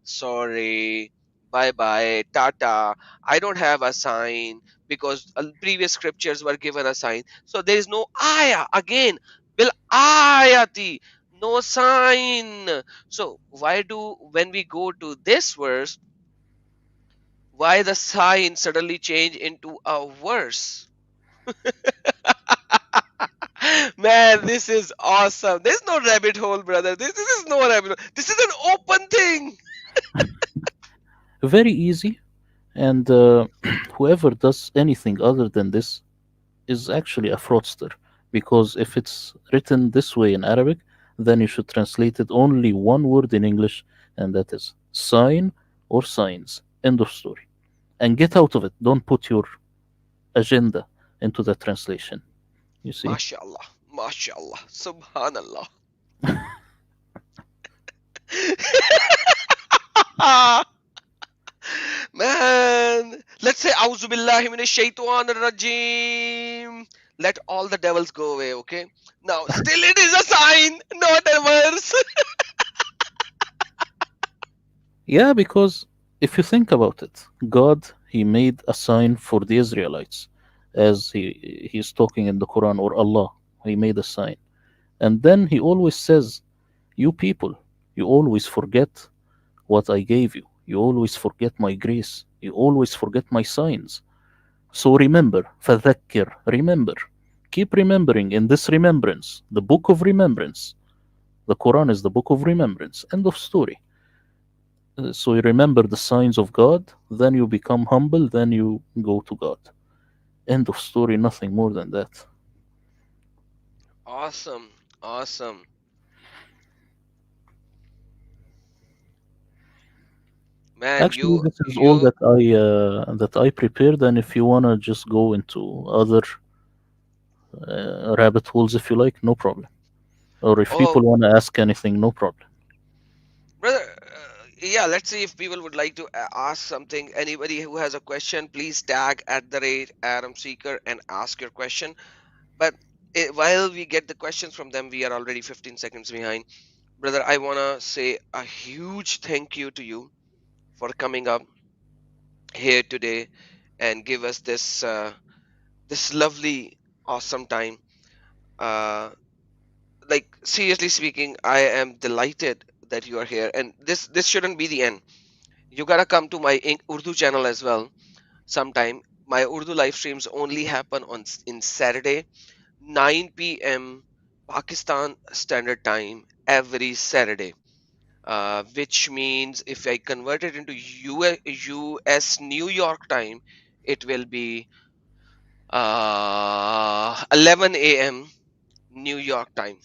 sorry, bye bye, tata. I don't have a sign because previous scriptures were given a sign. So there is no ayah again. Bil ayati, no sign. So why do, when we go to this verse, why the sign suddenly change into a verse? Man, this is awesome. There's no rabbit hole, brother. This is no rabbit hole. This is an open thing.
Very easy, and whoever does anything other than this is actually a fraudster. Because if it's written this way in Arabic, then you should translate it only one word in English, and that is sign or signs. End of story. And get out of it. Don't put your agenda into the translation. You see?
MashaAllah. MashaAllah. Subhanallah. Man, let's say Auzu billahi minash shaitanir rajim. Let all the devils go away, okay? Now, still it is a sign, not a verse.
Yeah, because if you think about it, God, He made a sign for the Israelites, as He's talking in the Quran, or Allah, He made a sign. And then He always says, you people, you always forget what I gave you. You always forget my grace. You always forget my signs. So remember, فذكر, remember. Keep remembering in this remembrance, the book of remembrance. The Quran is the book of remembrance. End of story. So you remember the signs of God, then you become humble, then you go to God. End of story, nothing more than that.
Awesome. Awesome. Man,
Actually,
you
this is all
you
that I prepared, and if you wanna just go into other rabbit holes, if you like, no problem. Or if
oh
people wanna ask anything, no problem.
brother, yeah, let's see if people would like to ask something. Anybody who has a question, please tag at the rate Adam Seeker and ask your question. But while we get the questions from them, we are already 15 seconds behind. Brother, I want to say a huge thank you to you for coming up here today and give us this lovely, awesome time. Uh, like seriously speaking, I am delighted that you are here, and this shouldn't be the end. You gotta come to my Urdu channel as well sometime. My Urdu live streams only happen in Saturday, 9 p.m. Pakistan Standard Time every Saturday. Which means if I convert it into US New York time, it will be 11 a.m. New York time.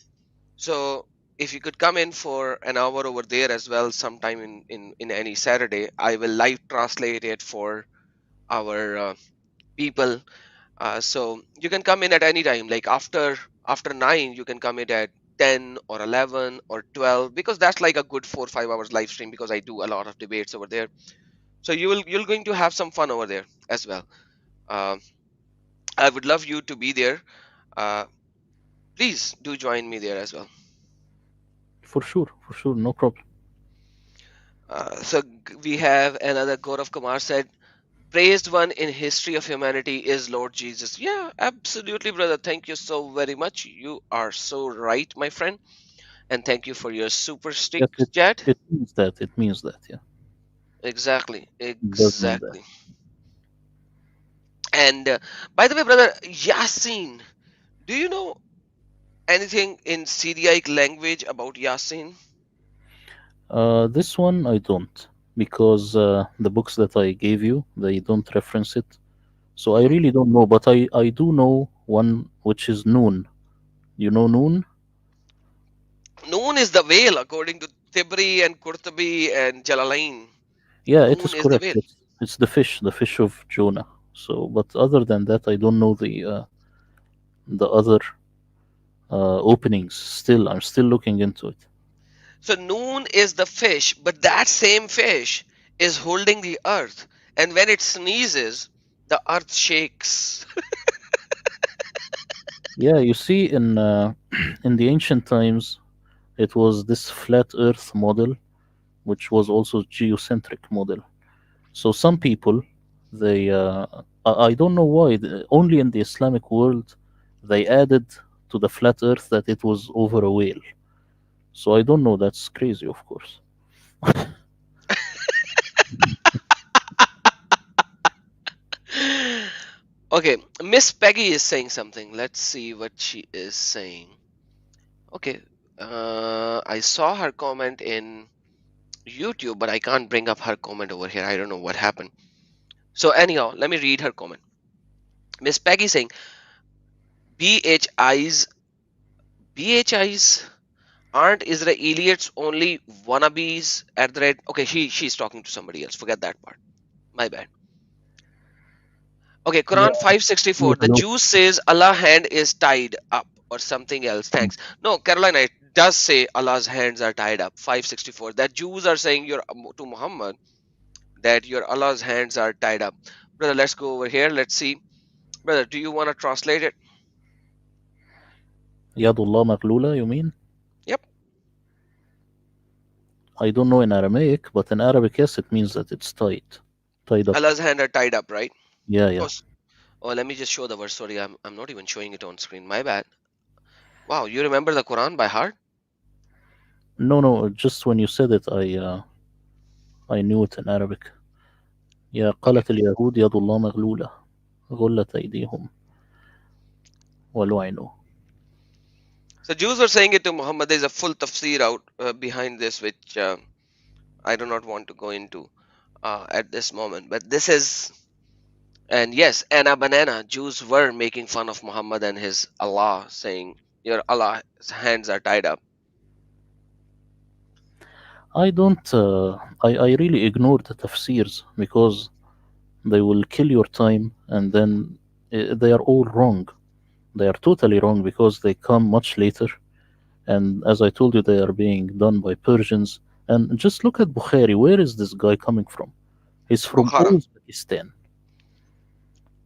So if you could come in for an hour over there as well, sometime in any Saturday, I will live translate it for our people. So you can come in at any time, like after 9, you can come in at 10 or 11 or 12, because that's like a good 4 or 5 hours live stream, because I do a lot of debates over there. So you're going to have some fun over there as well. Um, I would love you to be there. Uh, Please do join me there as well.
For sure, no problem.
We have another Gaurav Kumar said, praised one in history of humanity is Lord Jesus. Yeah, absolutely, brother. Thank you so very much. You are so right, my friend. And thank you for your super stick,
Yes,
chat.
it means that. It means that, yeah.
Exactly,
It does mean that.
exactly. And by the way, brother, Yasin, do you know anything in Syriac language about Yasin?
This one I don't. because the books that I gave you, they don't reference it. So I
Mhm.
really don't know, but I do know one which is Noon. You know Noon?
Noon is the whale, according to Tibri and Qurtubi and Jalalain.
Yeah, it
Noon
is
is the
correct.
whale.
It's the fish of Jonah. So, but other than that, I don't know the other openings. Still, I'm still looking into it.
So Noon is the fish, but that same fish is holding the earth. And when it sneezes, the earth shakes.
Yeah, you see, in in the ancient times, it was this flat Earth model, which was also geocentric model. So some people, they I don't know why. Only in the Islamic world, they added to the flat Earth that it was over a whale. So I don't know. That's crazy, of course.
Okay, Miss Peggy is saying something. Let's see what she is saying. Okay, I saw her comment in YouTube, but I can't bring up her comment over here. I don't know what happened. So anyhow, let me read her comment. Miss Peggy saying BHIs BHIs aren't Israelites only wannabes at the red. Okay, she's talking to somebody else. Forget that part. My bad. Okay,
Yeah,
Quran 564.
you
The
hello.
Jews says Allah hand is tied up or something else. Thanks. No, Carolina, it does say Allah's hands are tied up. 564. That Jews are saying you're to Muhammad that your Allah's hands are tied up. Brother, let's go over here. Let's see. Brother, do you want to translate it?
Yadullah maglula, you mean?
Yep.
I don't know in Aramaic, but in Arabic, yes, it means that it's tied up.
Allah's hand are tied up, right?
Yeah,
Oh,
yeah.
oh, let me just show the verse. Sorry, I'm not even showing it on screen. My bad. Wow, you remember the Quran by heart?
No, no. Just when you said it, I knew it in Arabic. يا
Okay.
قالت اليهود يد الله مغلولة غلت أيديهم ولعنوا.
So Jews were saying it to Muhammad. There's a full tafsir out behind this, which I do not want to go into at this moment. But this is, and yes, Anna Banana, Jews were making fun of Muhammad and his Allah, saying, your Allah's hands are tied up.
I don't. I really ignore the tafsirs because they will kill your time, and then they are all wrong. They are totally wrong because they come much later, and as I told you, they are being done by Persians. And just look at Bukhari. Where is this guy coming from? He's from
Bukhara.
Uzbekistan.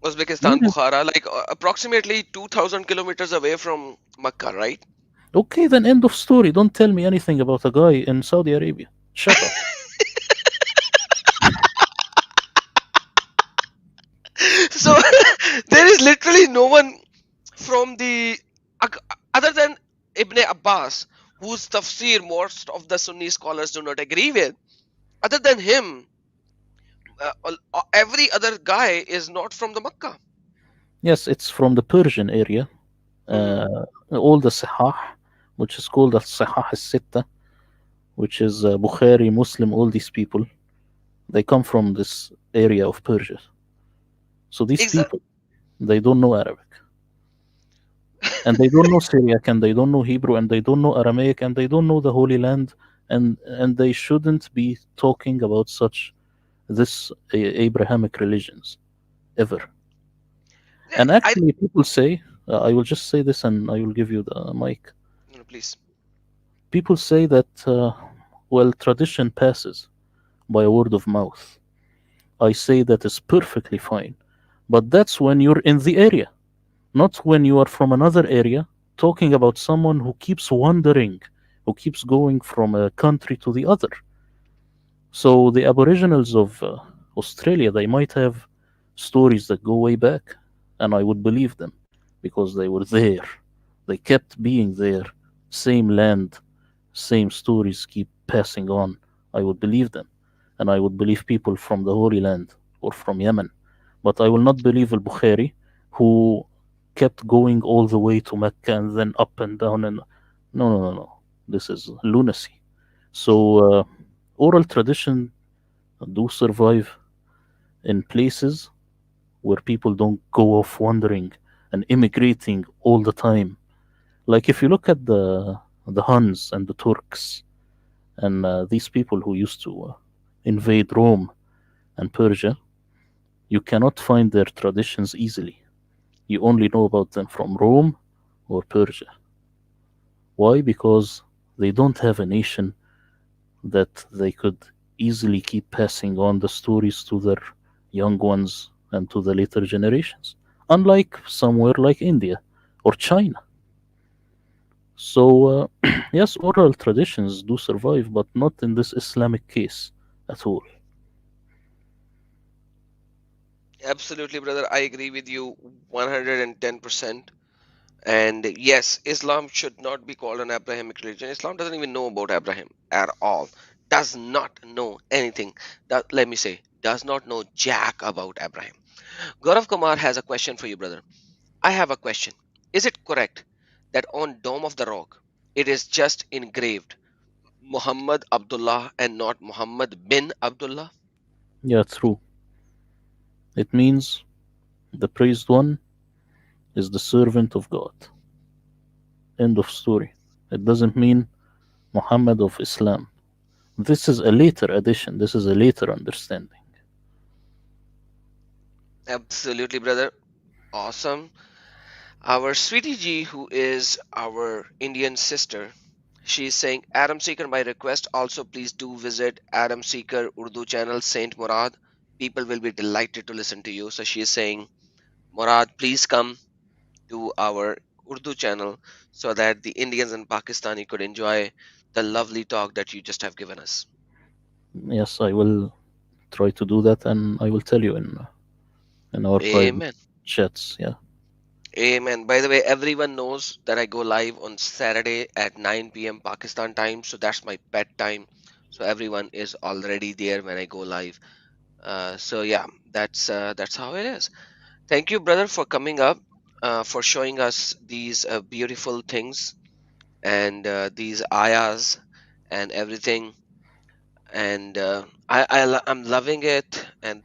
Where
Uzbekistan,
is,
Bukhara, like approximately 2000 kilometers away from Makkah, right?
okay, then end of story. Don't tell me anything about a guy in Saudi Arabia. Shut up.
So there is literally no one from the ag- other than Ibn Abbas, whose tafsir most of the Sunni scholars do not agree with. Other than him, every other guy is not from the Makkah.
Yes, it's from the Persian area.
Hmm.
All the Sahah, which is called the Sahah al-Sitta, which is Bukhari, Muslim, all these people, they come from this area of Persia. So these
Exactly.
people, they don't know Arabic, and they don't know Syriac, and they don't know Hebrew, and they don't know Aramaic, and they don't know the Holy Land, and they shouldn't be talking about such this Abrahamic religions ever. And
I
actually, people say, I will just say this, and I will give you the mic.
no, please.
People say that well, tradition passes by word of mouth. I say that is perfectly fine. But that's when you're in the area, not when you are from another area talking about someone who keeps wandering, who keeps going from a country to the other. So the Aboriginals of Australia, they might have stories that go way back, and I would believe them because they were there. They kept being there. Same land, same stories keep passing on. I would believe them. And I would believe people from the Holy Land or from Yemen. But I will not believe Al Bukhari, who kept going all the way to Mecca and then up and down. And no. This is lunacy. So, oral tradition do survive in places where people don't go off wandering and immigrating all the time. Like if you look at the Huns and the Turks and these people who used to invade Rome and Persia, you cannot find their traditions easily. You only know about them from Rome or Persia. Why? Because they don't have a nation that they could easily keep passing on the stories to their young ones and to the later generations, unlike somewhere like India or China. So, yes, oral traditions do survive, but not in this Islamic case at all.
Absolutely, brother. I agree with you 110%. And yes, Islam should not be called an Abrahamic religion. Islam doesn't even know about Abraham at all. Does not know anything. That, let me say, does not know jack about Abraham. Gaurav Kumar has a question for you, brother. I have a question. Is it correct that on Dome of the Rock, it is just engraved Muhammad Abdullah and not Muhammad bin Abdullah?
Yeah, true. It means the praised one is the servant of God. End of story. It doesn't mean Muhammad of Islam. This is a later addition, this is a later understanding.
Absolutely, brother. Awesome. Our sweetie G, who is our Indian sister, she's saying, Adam Seeker, my request. Also, please do visit Adam Seeker Urdu channel, Saint Murad. People will be delighted to listen to you. So she's saying, Murad, please come to our Urdu channel so that the Indians and Pakistani could enjoy the lovely talk that you just have given us.
Yes, I will try to do that and I will tell you in our private
Amen.
chats. Yeah.
Amen. By the way, everyone knows that I go live on Saturday at 9 p.m. Pakistan time, so that's my bedtime. So everyone is already there when I go live. So yeah, that's how it is. Thank you, brother, for coming up, for showing us these beautiful things and these ayahs and everything. And I'm loving it, and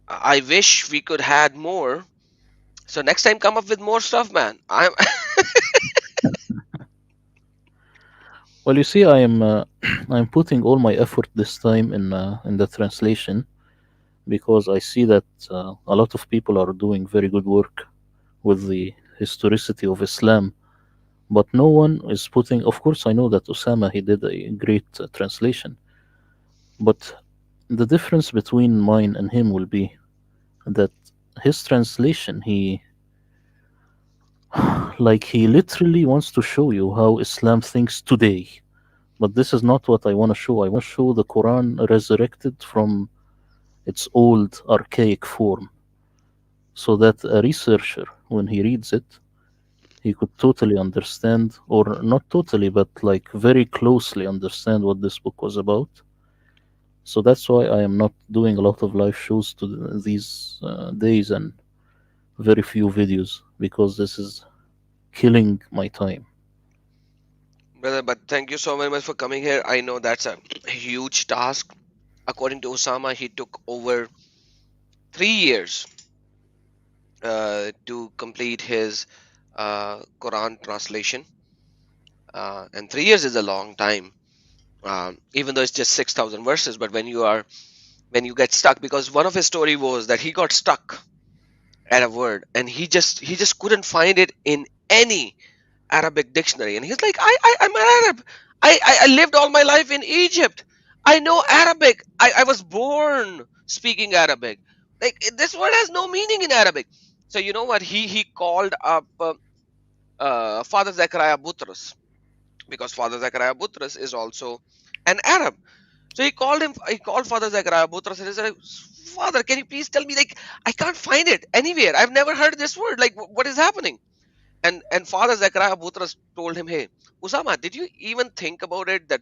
I wish we could had more. So next time, come up with more stuff, man. I'm
Well, you see, I am I'm putting all my effort this time in the translation because I see that a lot of people are doing very good work with the historicity of Islam, but no one is putting. Of course, I know that Osama he did a great translation, but the difference between mine and him will be that his translation he literally wants to show you how Islam thinks today. But this is not what I want to show. I want to show the Quran resurrected from its old archaic form so that a researcher, when he reads it, he could totally understand, or not totally, but like very closely understand what this book was about. So that's why I am not doing a lot of live shows to these days and very few videos because this is killing my time.
Brother, but thank you so very much for coming here. I know that's a huge task. According to Osama, he took over 3 years to complete his Quran translation, and 3 years is a long time. Even though it's just 6,000 verses, but when you get stuck, because one of his story was that he got stuck at a word, and he just couldn't find it in any Arabic dictionary. And he's like, I'm an Arab. I lived all my life in Egypt. I know Arabic. I was born speaking Arabic. Like this word has no meaning in Arabic. So you know what? He called up Father Zechariah Butros, because Father Zechariah Butros is also an Arab. So he called him. He called Father Zechariah Butros and he said, Father, can you please tell me? Like I can't find it anywhere. I've never heard this word. Like what is happening? And Father Zechariah Butras told him, hey, Usama, did you even think about it that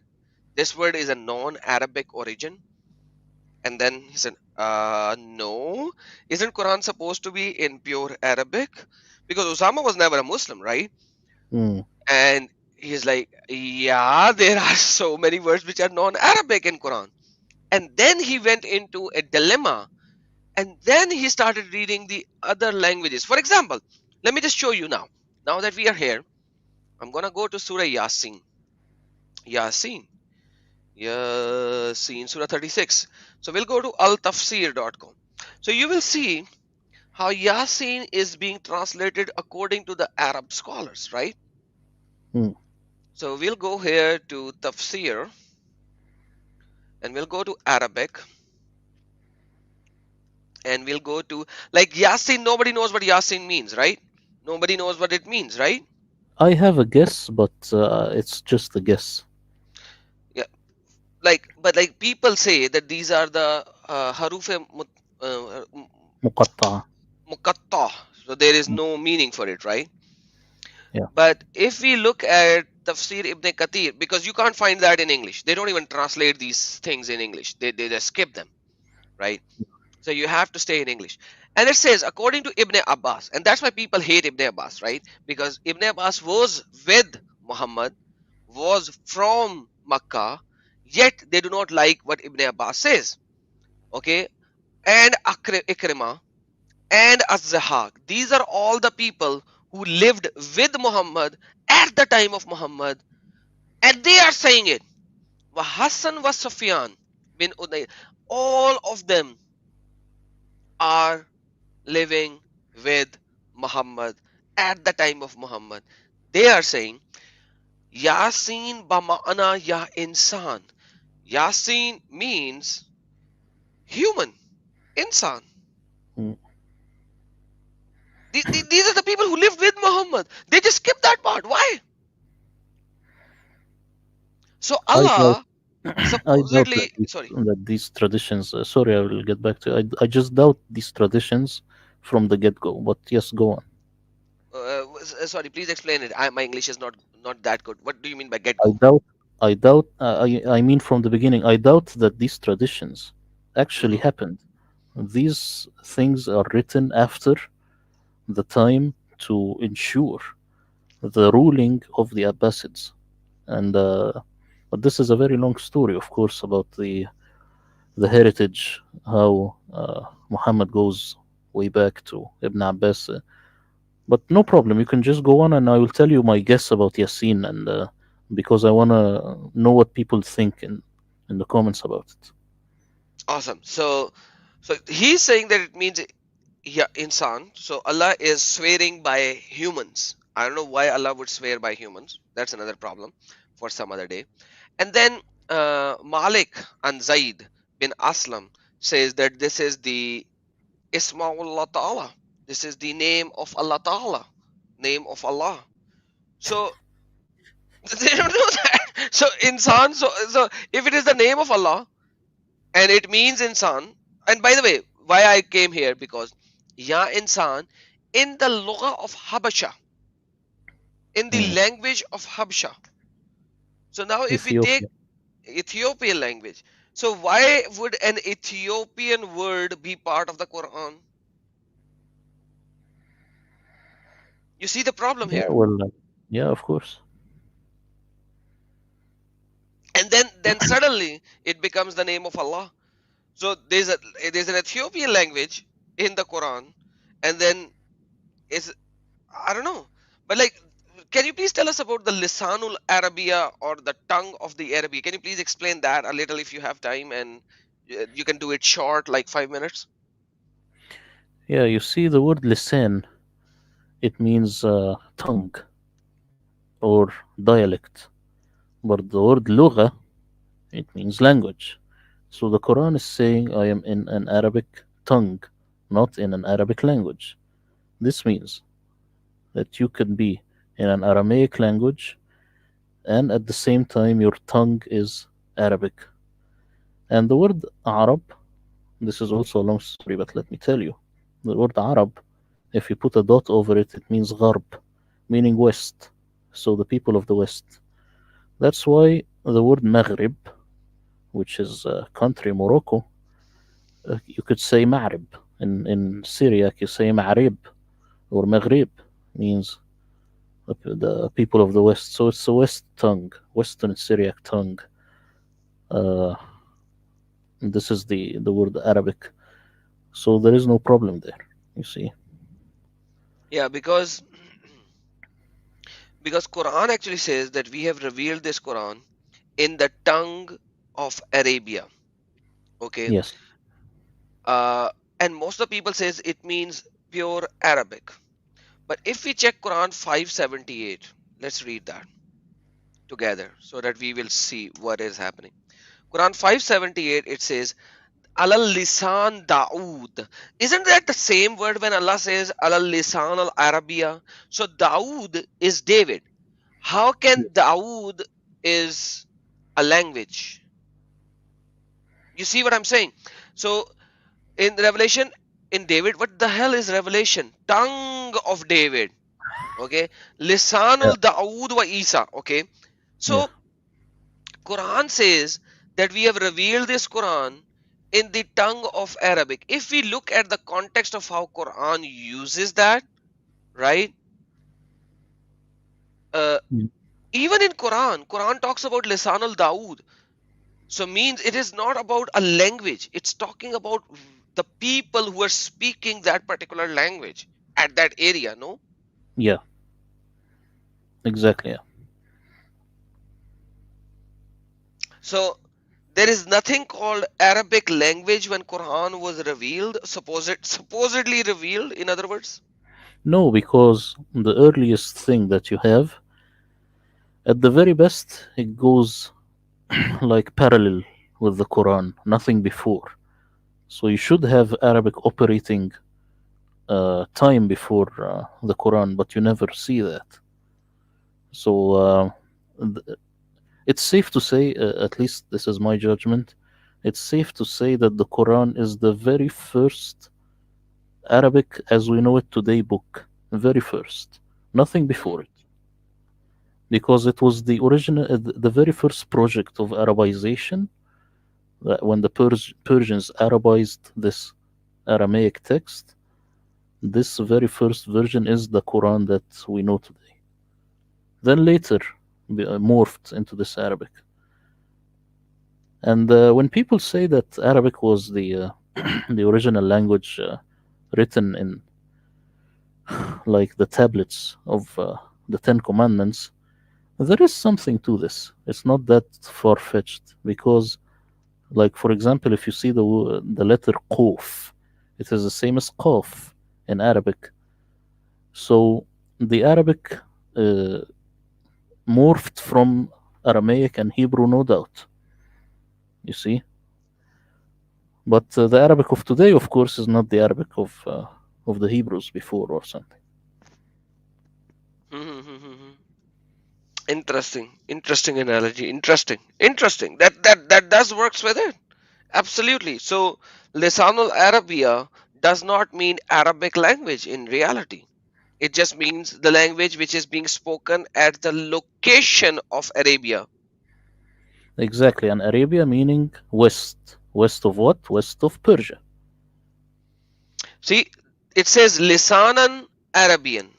this word is a non-Arabic origin? And then he said, no. Isn't Quran supposed to be in pure Arabic? Because Usama was never a Muslim, right?
Mm.
And he's like, yeah, there are so many words which are non-Arabic in Quran. And then he went into a dilemma, and then he started reading the other languages. For example, let me just show you now. Now that we are here, I'm gonna go to Surah Yasin. Yasin. Yasin, Surah 36. So we'll go to altafsir.com. So you will see how Yasin is being translated according to the Arab scholars, right?
Hmm.
So we'll go here to tafsir and we'll go to Arabic and we'll go to, like, Yasin. Nobody knows what Yasin means, right? Nobody knows what it means, right?
I have a guess, but it's just a guess.
Yeah, like, but like people say that these are the haruf uh,
مقطعة.
muqatta, so there is no meaning for it, right?
Yeah.
But if we look at Tafsir Ibn Kathir, because you can't find that in English, they don't even translate these things in English. They just skip them, right? So you have to stay in English. And it says, according to Ibn Abbas, and that's why people hate Ibn Abbas, right? Because Ibn Abbas was with Muhammad, was from Makkah, yet they do not like what Ibn Abbas says. Okay? And Ikrimah and Az-Zahaq. These are all the people who lived with Muhammad at the time of Muhammad, and they are saying it. Hassan was Sufyan bin Uday. All of them are living with Muhammad at the time of Muhammad. They are saying, Yasin bama'ana ya insan. Yasin means human, insan.
Mm.
These are the people who lived with Muhammad. They just skip that part. Why? So
I doubt.
Allah
I doubt
supposedly, sorry,
that these traditions. Sorry, I will get back to. I just doubt these traditions from the get go. But yes, go on.
sorry, please explain it. My English is not that good. What do you mean by get
I
go?
doubt. I doubt. I mean, from the beginning, I doubt that these traditions actually
Hmm.
happened. These things are written after the time to ensure the ruling of the Abbasids, and but this is a very long story, of course, about the heritage, how Muhammad goes way back to Ibn Abbas. But no problem, you can just go on, and I will tell you my guess about Yasin, and because I want to know what people think in the comments about it.
Awesome. So he's saying that it means, yeah, insan. So Allah is swearing by humans. I don't know why Allah would swear by humans. That's another problem for some other day. And then Malik and Zaid bin Aslam says that this is the Ismaullah Ta'ala. This is the name of Allah Ta'ala, name of Allah. So they don't know that. So insan. So if it is the name of Allah and it means insan. And by the way, why I came here, because ya insan in the lugha of Habasha, in the
Hmm.
language of Habasha. So now if we take
Ethiopia.
Ethiopian language, so why would an Ethiopian word be part of the Quran? You see the problem
Yeah,
here.
well, yeah, of course.
And then suddenly it becomes the name of Allah. So there's an Ethiopian language in the Quran, and then is, I don't know, but like, can you please tell us about the Lisanul Arabia, or the tongue of the Arabic? Can you please explain that a little if you have time, and you can do it short, like 5 minutes?
Yeah, you see the word lisan, it means tongue or dialect. But the word lugha, it means language. So the Quran is saying, I am in an Arabic tongue, not in an Arabic language. This means that you can be in an Aramaic language and at the same time your tongue is Arabic. And the word Arab, this is also a long story, but let me tell you. The word Arab, if you put a dot over it, it means Gharb, meaning West. So the people of the West. That's why the word Maghrib, which is country Morocco, you could say Ma'rib. In Syriac, you say Ma'rib or Maghrib, means the people of the West. So it's a West tongue, Western Syriac tongue. Uh, This is the word Arabic, so there is no problem there. You see?
Yeah, because Quran actually says that we have revealed this Quran in the tongue of Arabia. Okay,
Yes.
uh, and most of the people says it means pure Arabic. But if we check Quran 578, let's read that together so that we will see what is happening. Quran 578, it says alal lisan Dawood. Isn't that the same word when Allah says alal lisan al Arabia? So Dawood is David. How can Dawood is a language? You see what I'm saying? So in Revelation, in David, what the hell is Revelation? Tongue of David. Okay,
Yeah.
lisanul Dawood wa Isa. Okay,
Yeah.
so Quran says that we have revealed this Quran in the tongue of Arabic. If we look at the context of how Quran uses that, right? Uh,
Mm.
Even in Quran talks about lisanul Dawood. So means it is not about a language. It's talking about the people who are speaking that particular language at that area. No,
Yeah. Exactly. Yeah.
so there is nothing called Arabic language when Quran was revealed, supposedly revealed. In other words.
No, because the earliest thing that you have, at the very best, it goes like parallel with the Quran, nothing before. So you should have Arabic operating time before the Quran, but you never see that. So th- it's safe to say, at least this is my judgment, it's safe to say that the Quran is the very first Arabic as we know it today book, very first, nothing
Mhm,
before it, because it was the original, the very first project of Arabization. That when the Persians Arabized this Aramaic text, this very first version is the Quran that we know today. Then later morphed into this Arabic. And when people say that Arabic was the original language written in like the tablets of the Ten Commandments, there is something to this. It's not that far fetched because, like for example, if you see the letter Qaf, it is the same as Qaf in Arabic. So the Arabic uh, morphed from Aramaic and Hebrew, no doubt. You see, but the Arabic of today, of course, is not the Arabic of the Hebrews before or something.
mhm, mhm, mhm. Interesting analogy. Interesting. That does works with it. Absolutely. So Lisanul Arabia does not mean Arabic language in reality. It just means the language which is being spoken at the location of Arabia.
Exactly, and Arabia meaning west. West of what? West of Persia.
See, it says Lisanan Arabian.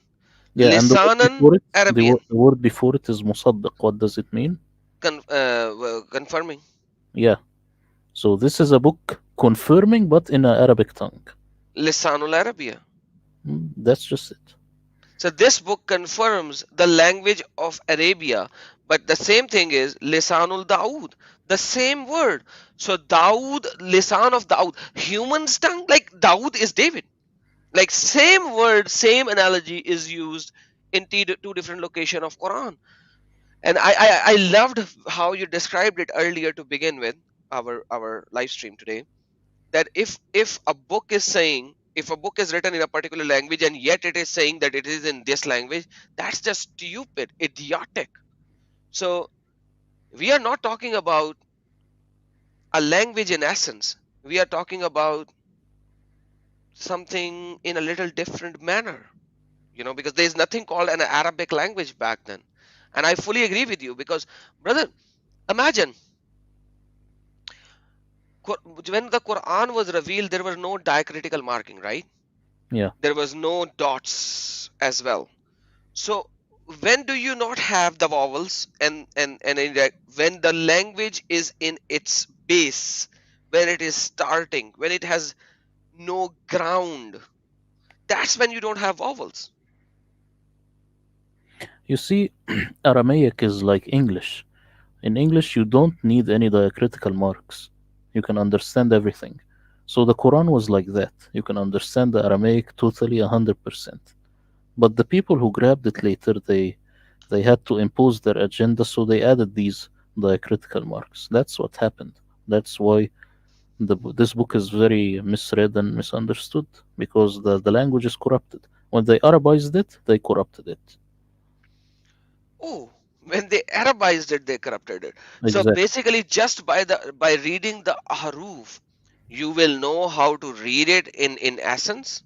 Yeah, and the word
Lisanan
before it,
Arabian.
the word before it is musaddiq. What does it mean?
Confirming.
Yeah, so this is a book confirming, but in an Arabic tongue.
Lisanul Arabia.
That's just it.
So this book confirms the language of Arabia, but the same thing is Lisanul Dawood, the same word. So Dawood, Lisan of Dawood, human's tongue, like Dawood is David. Like same word, same analogy is used in two different location of Quran. And I loved how you described it earlier to begin with our live stream today, that if a book is saying, if a book is written in a particular language and yet it is saying that it is in this language, that's just stupid, idiotic. So we are not talking about a language in essence, we are talking about something in a little different manner, because there's nothing called an Arabic language back then. And I fully agree with you because, brother, imagine when the Quran was revealed, there was no diacritical marking, right?
Yeah,
There was no dots as well. So when do you not have the vowels, and when the language is in its base, when it is starting, when it has no ground, that's when you don't have vowels.
You see, Aramaic is like English. In English, you don't need any diacritical marks. You can understand everything. So the Quran was like that. You can understand the Aramaic totally 100%. But the people who grabbed it later, they had to impose their agenda, so they added these diacritical marks. That's what happened. That's why this book is very misread and misunderstood because the language is corrupted. When they Arabized it, they corrupted it.
Oh, when they Arabized it, they corrupted it. So
Exactly.
basically, just by reading the ahruf, you will know how to read it in essence.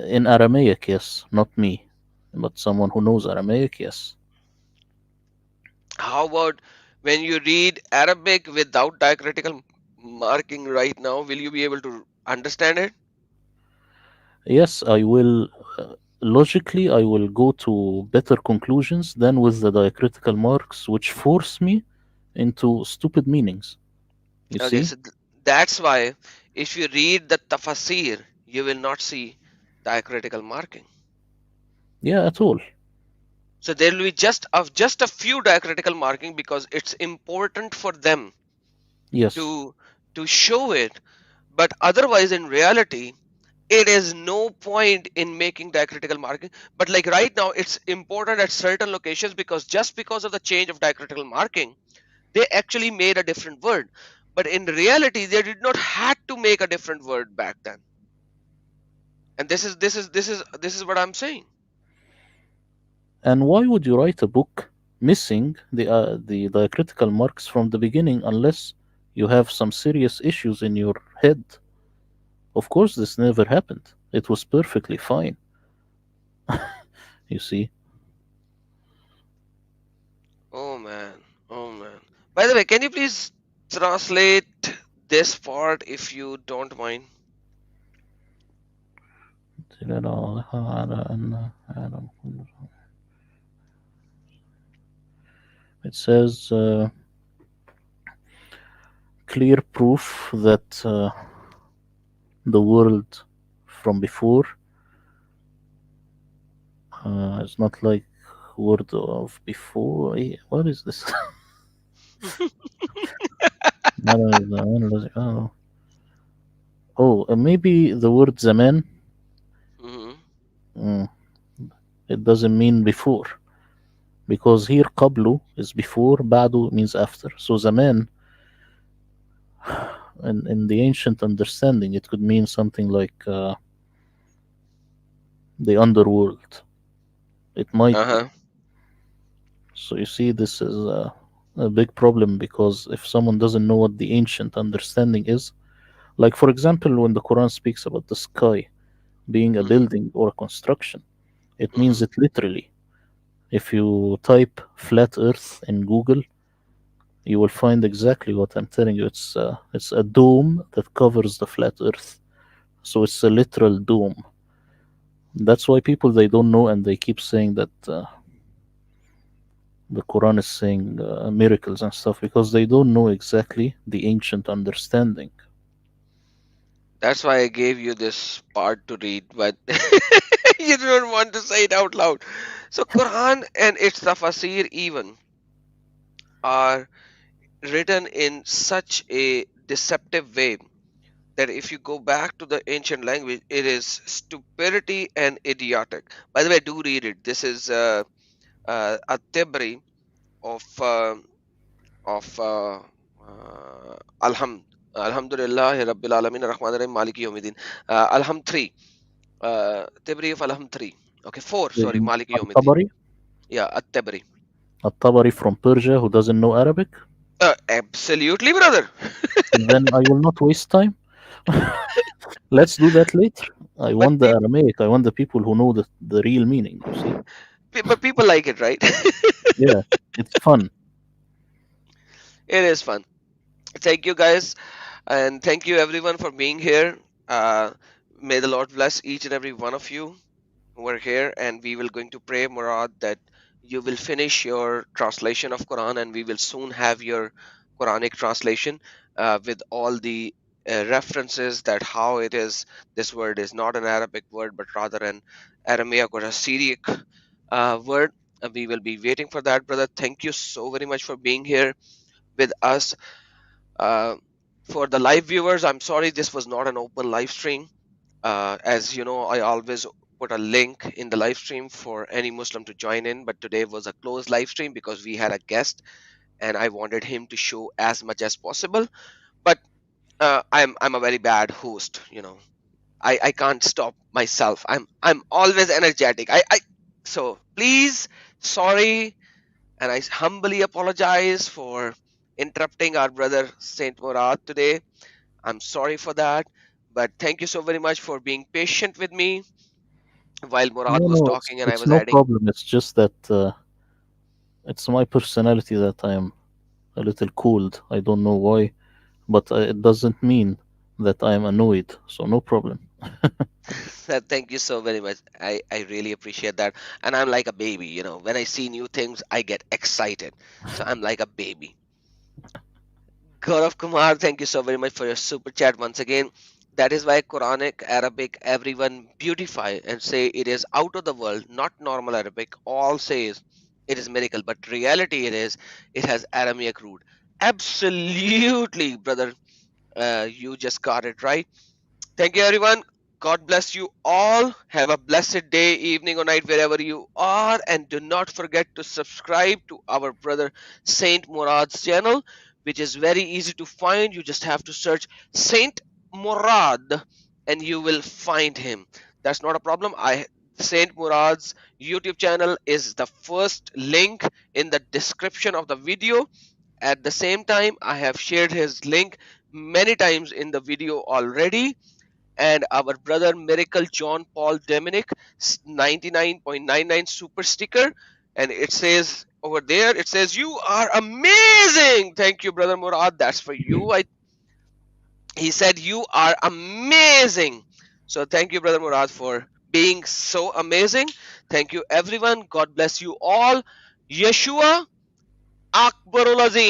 In Aramaic, yes, not me, but someone who knows Aramaic, yes.
How about when you read Arabic without diacritical marking right now? Will you be able to understand it?
Yes, I will. Logically, I will go to better conclusions than with the diacritical marks, which force me into stupid meanings. You
Okay,
see?
so that's why if you read the tafasir, you will not see diacritical marking.
Yeah, at all.
So there will be just a few diacritical marking because it's important for them
Yes.
to to show it. But otherwise, in reality, it is no point in making diacritical marking. But like right now, it's important at certain locations because just because of the change of diacritical marking, they actually made a different word. But in reality, they did not had to make a different word back then. And this is what I'm saying.
And why would you write a book missing the diacritical marks from the beginning unless you have some serious issues in your head? Of course, this never happened. It was perfectly fine. You see?
Oh man, oh man. By the way, can you please translate this part if you don't mind?
It says clear proof that the world from before is not like word of before. What is this? I don't know. Oh, maybe the word zaman.
Hmm.
Mm, it doesn't mean before because here qablu is before, ba'du means after. So zaman, in the ancient understanding, it could mean something like the underworld. It might be.
Uh-huh.
So you see, this is a big problem because if someone doesn't know what the ancient understanding is, like for example, when the Quran speaks about the sky being a
Hmm.
building or a construction, it means
Hmm.
it literally. If you type flat Earth in Google, you will find exactly what I'm telling you. It's a dome that covers the flat Earth, so it's a literal dome. That's why people they don't know and they keep saying that the Quran is saying miracles and stuff because they don't know exactly the ancient understanding.
That's why I gave you this part to read, but you don't want to say it out loud. So Quran and its tafsir even are written in such a deceptive way that if you go back to the ancient language, it is stupidity and idiotic. By the way, do read it. This is a tibri of Alham. Alhamdulillah Rabbil Alamin Rahman Rahim Maliki Yawmiddin. Alham 3. Tibri of Alham 3. Okay, 4. Sorry, Maliki Yawmiddin.
Al-Tabari,
Yeah, At-Tabri.
Al-Tabari from Persia who doesn't know Arabic,
Absolutely, brother.
then I will not waste time. Let's do that later. I
But
want the Aramaic. I want the people who know the real meaning, you see?
but people like it, right?
Yeah, it's fun.
It is fun. Thank you, guys, and thank you everyone for being here. Uh, may the Lord bless each and every one of you who are here, and we will going to pray, Murad, that you will finish your translation of Quran, and we will soon have your Quranic translation. with all the references that how it is this word is not an Arabic word but rather an Aramaic or a Syriac word. We will be waiting for that, brother. Thank you so very much for being here with us. Uh, for the live viewers, I'm sorry this was not an open live stream. As you know, I always put a link in the live stream for any Muslim to join in, but today was a closed live stream because we had a guest and I wanted him to show as much as possible. But I'm a very bad host, you know. I can't stop myself. I'm always energetic. I so please, sorry, and I humbly apologize for interrupting our brother Saint Murad today. I'm sorry for that, but thank you so very much for being patient with me while Murad
No,
was
no,
talking and I
it's
was
no
adding.
problem. It's just that it's my personality that I am a little cold. I don't know why, but it doesn't mean that I am annoyed. So no problem.
Thank you so very much. I really appreciate that. And I'm like a baby, you know. When I see new things, I get excited. So I'm like a baby. Gaurav Kumar, thank you so very much for your super chat once again. That is why Quranic Arabic everyone beautify and say it is out of the world, not normal Arabic. All says it is miracle, but reality it has Aramaic root. Absolutely, brother. You just got it right. Thank you, everyone. God bless you all. Have a blessed day, evening, or night, wherever you are. And do not forget to subscribe to our brother Saint Murad's channel, which is very easy to find. You just have to search Saint Murad and you will find him. That's not a problem. Saint Murad's YouTube channel is the first link in the description of the video. At the same time, I have shared his link many times in the video already, and our brother Miracle John Paul Dominic 99.99 super sticker, and it says over there, it says you are amazing. Thank you, brother Murad, that's for you. He said you are amazing. So thank you, brother Murad, for being so amazing. Thank you, everyone. God bless you all. Yeshua Akbarul Azim.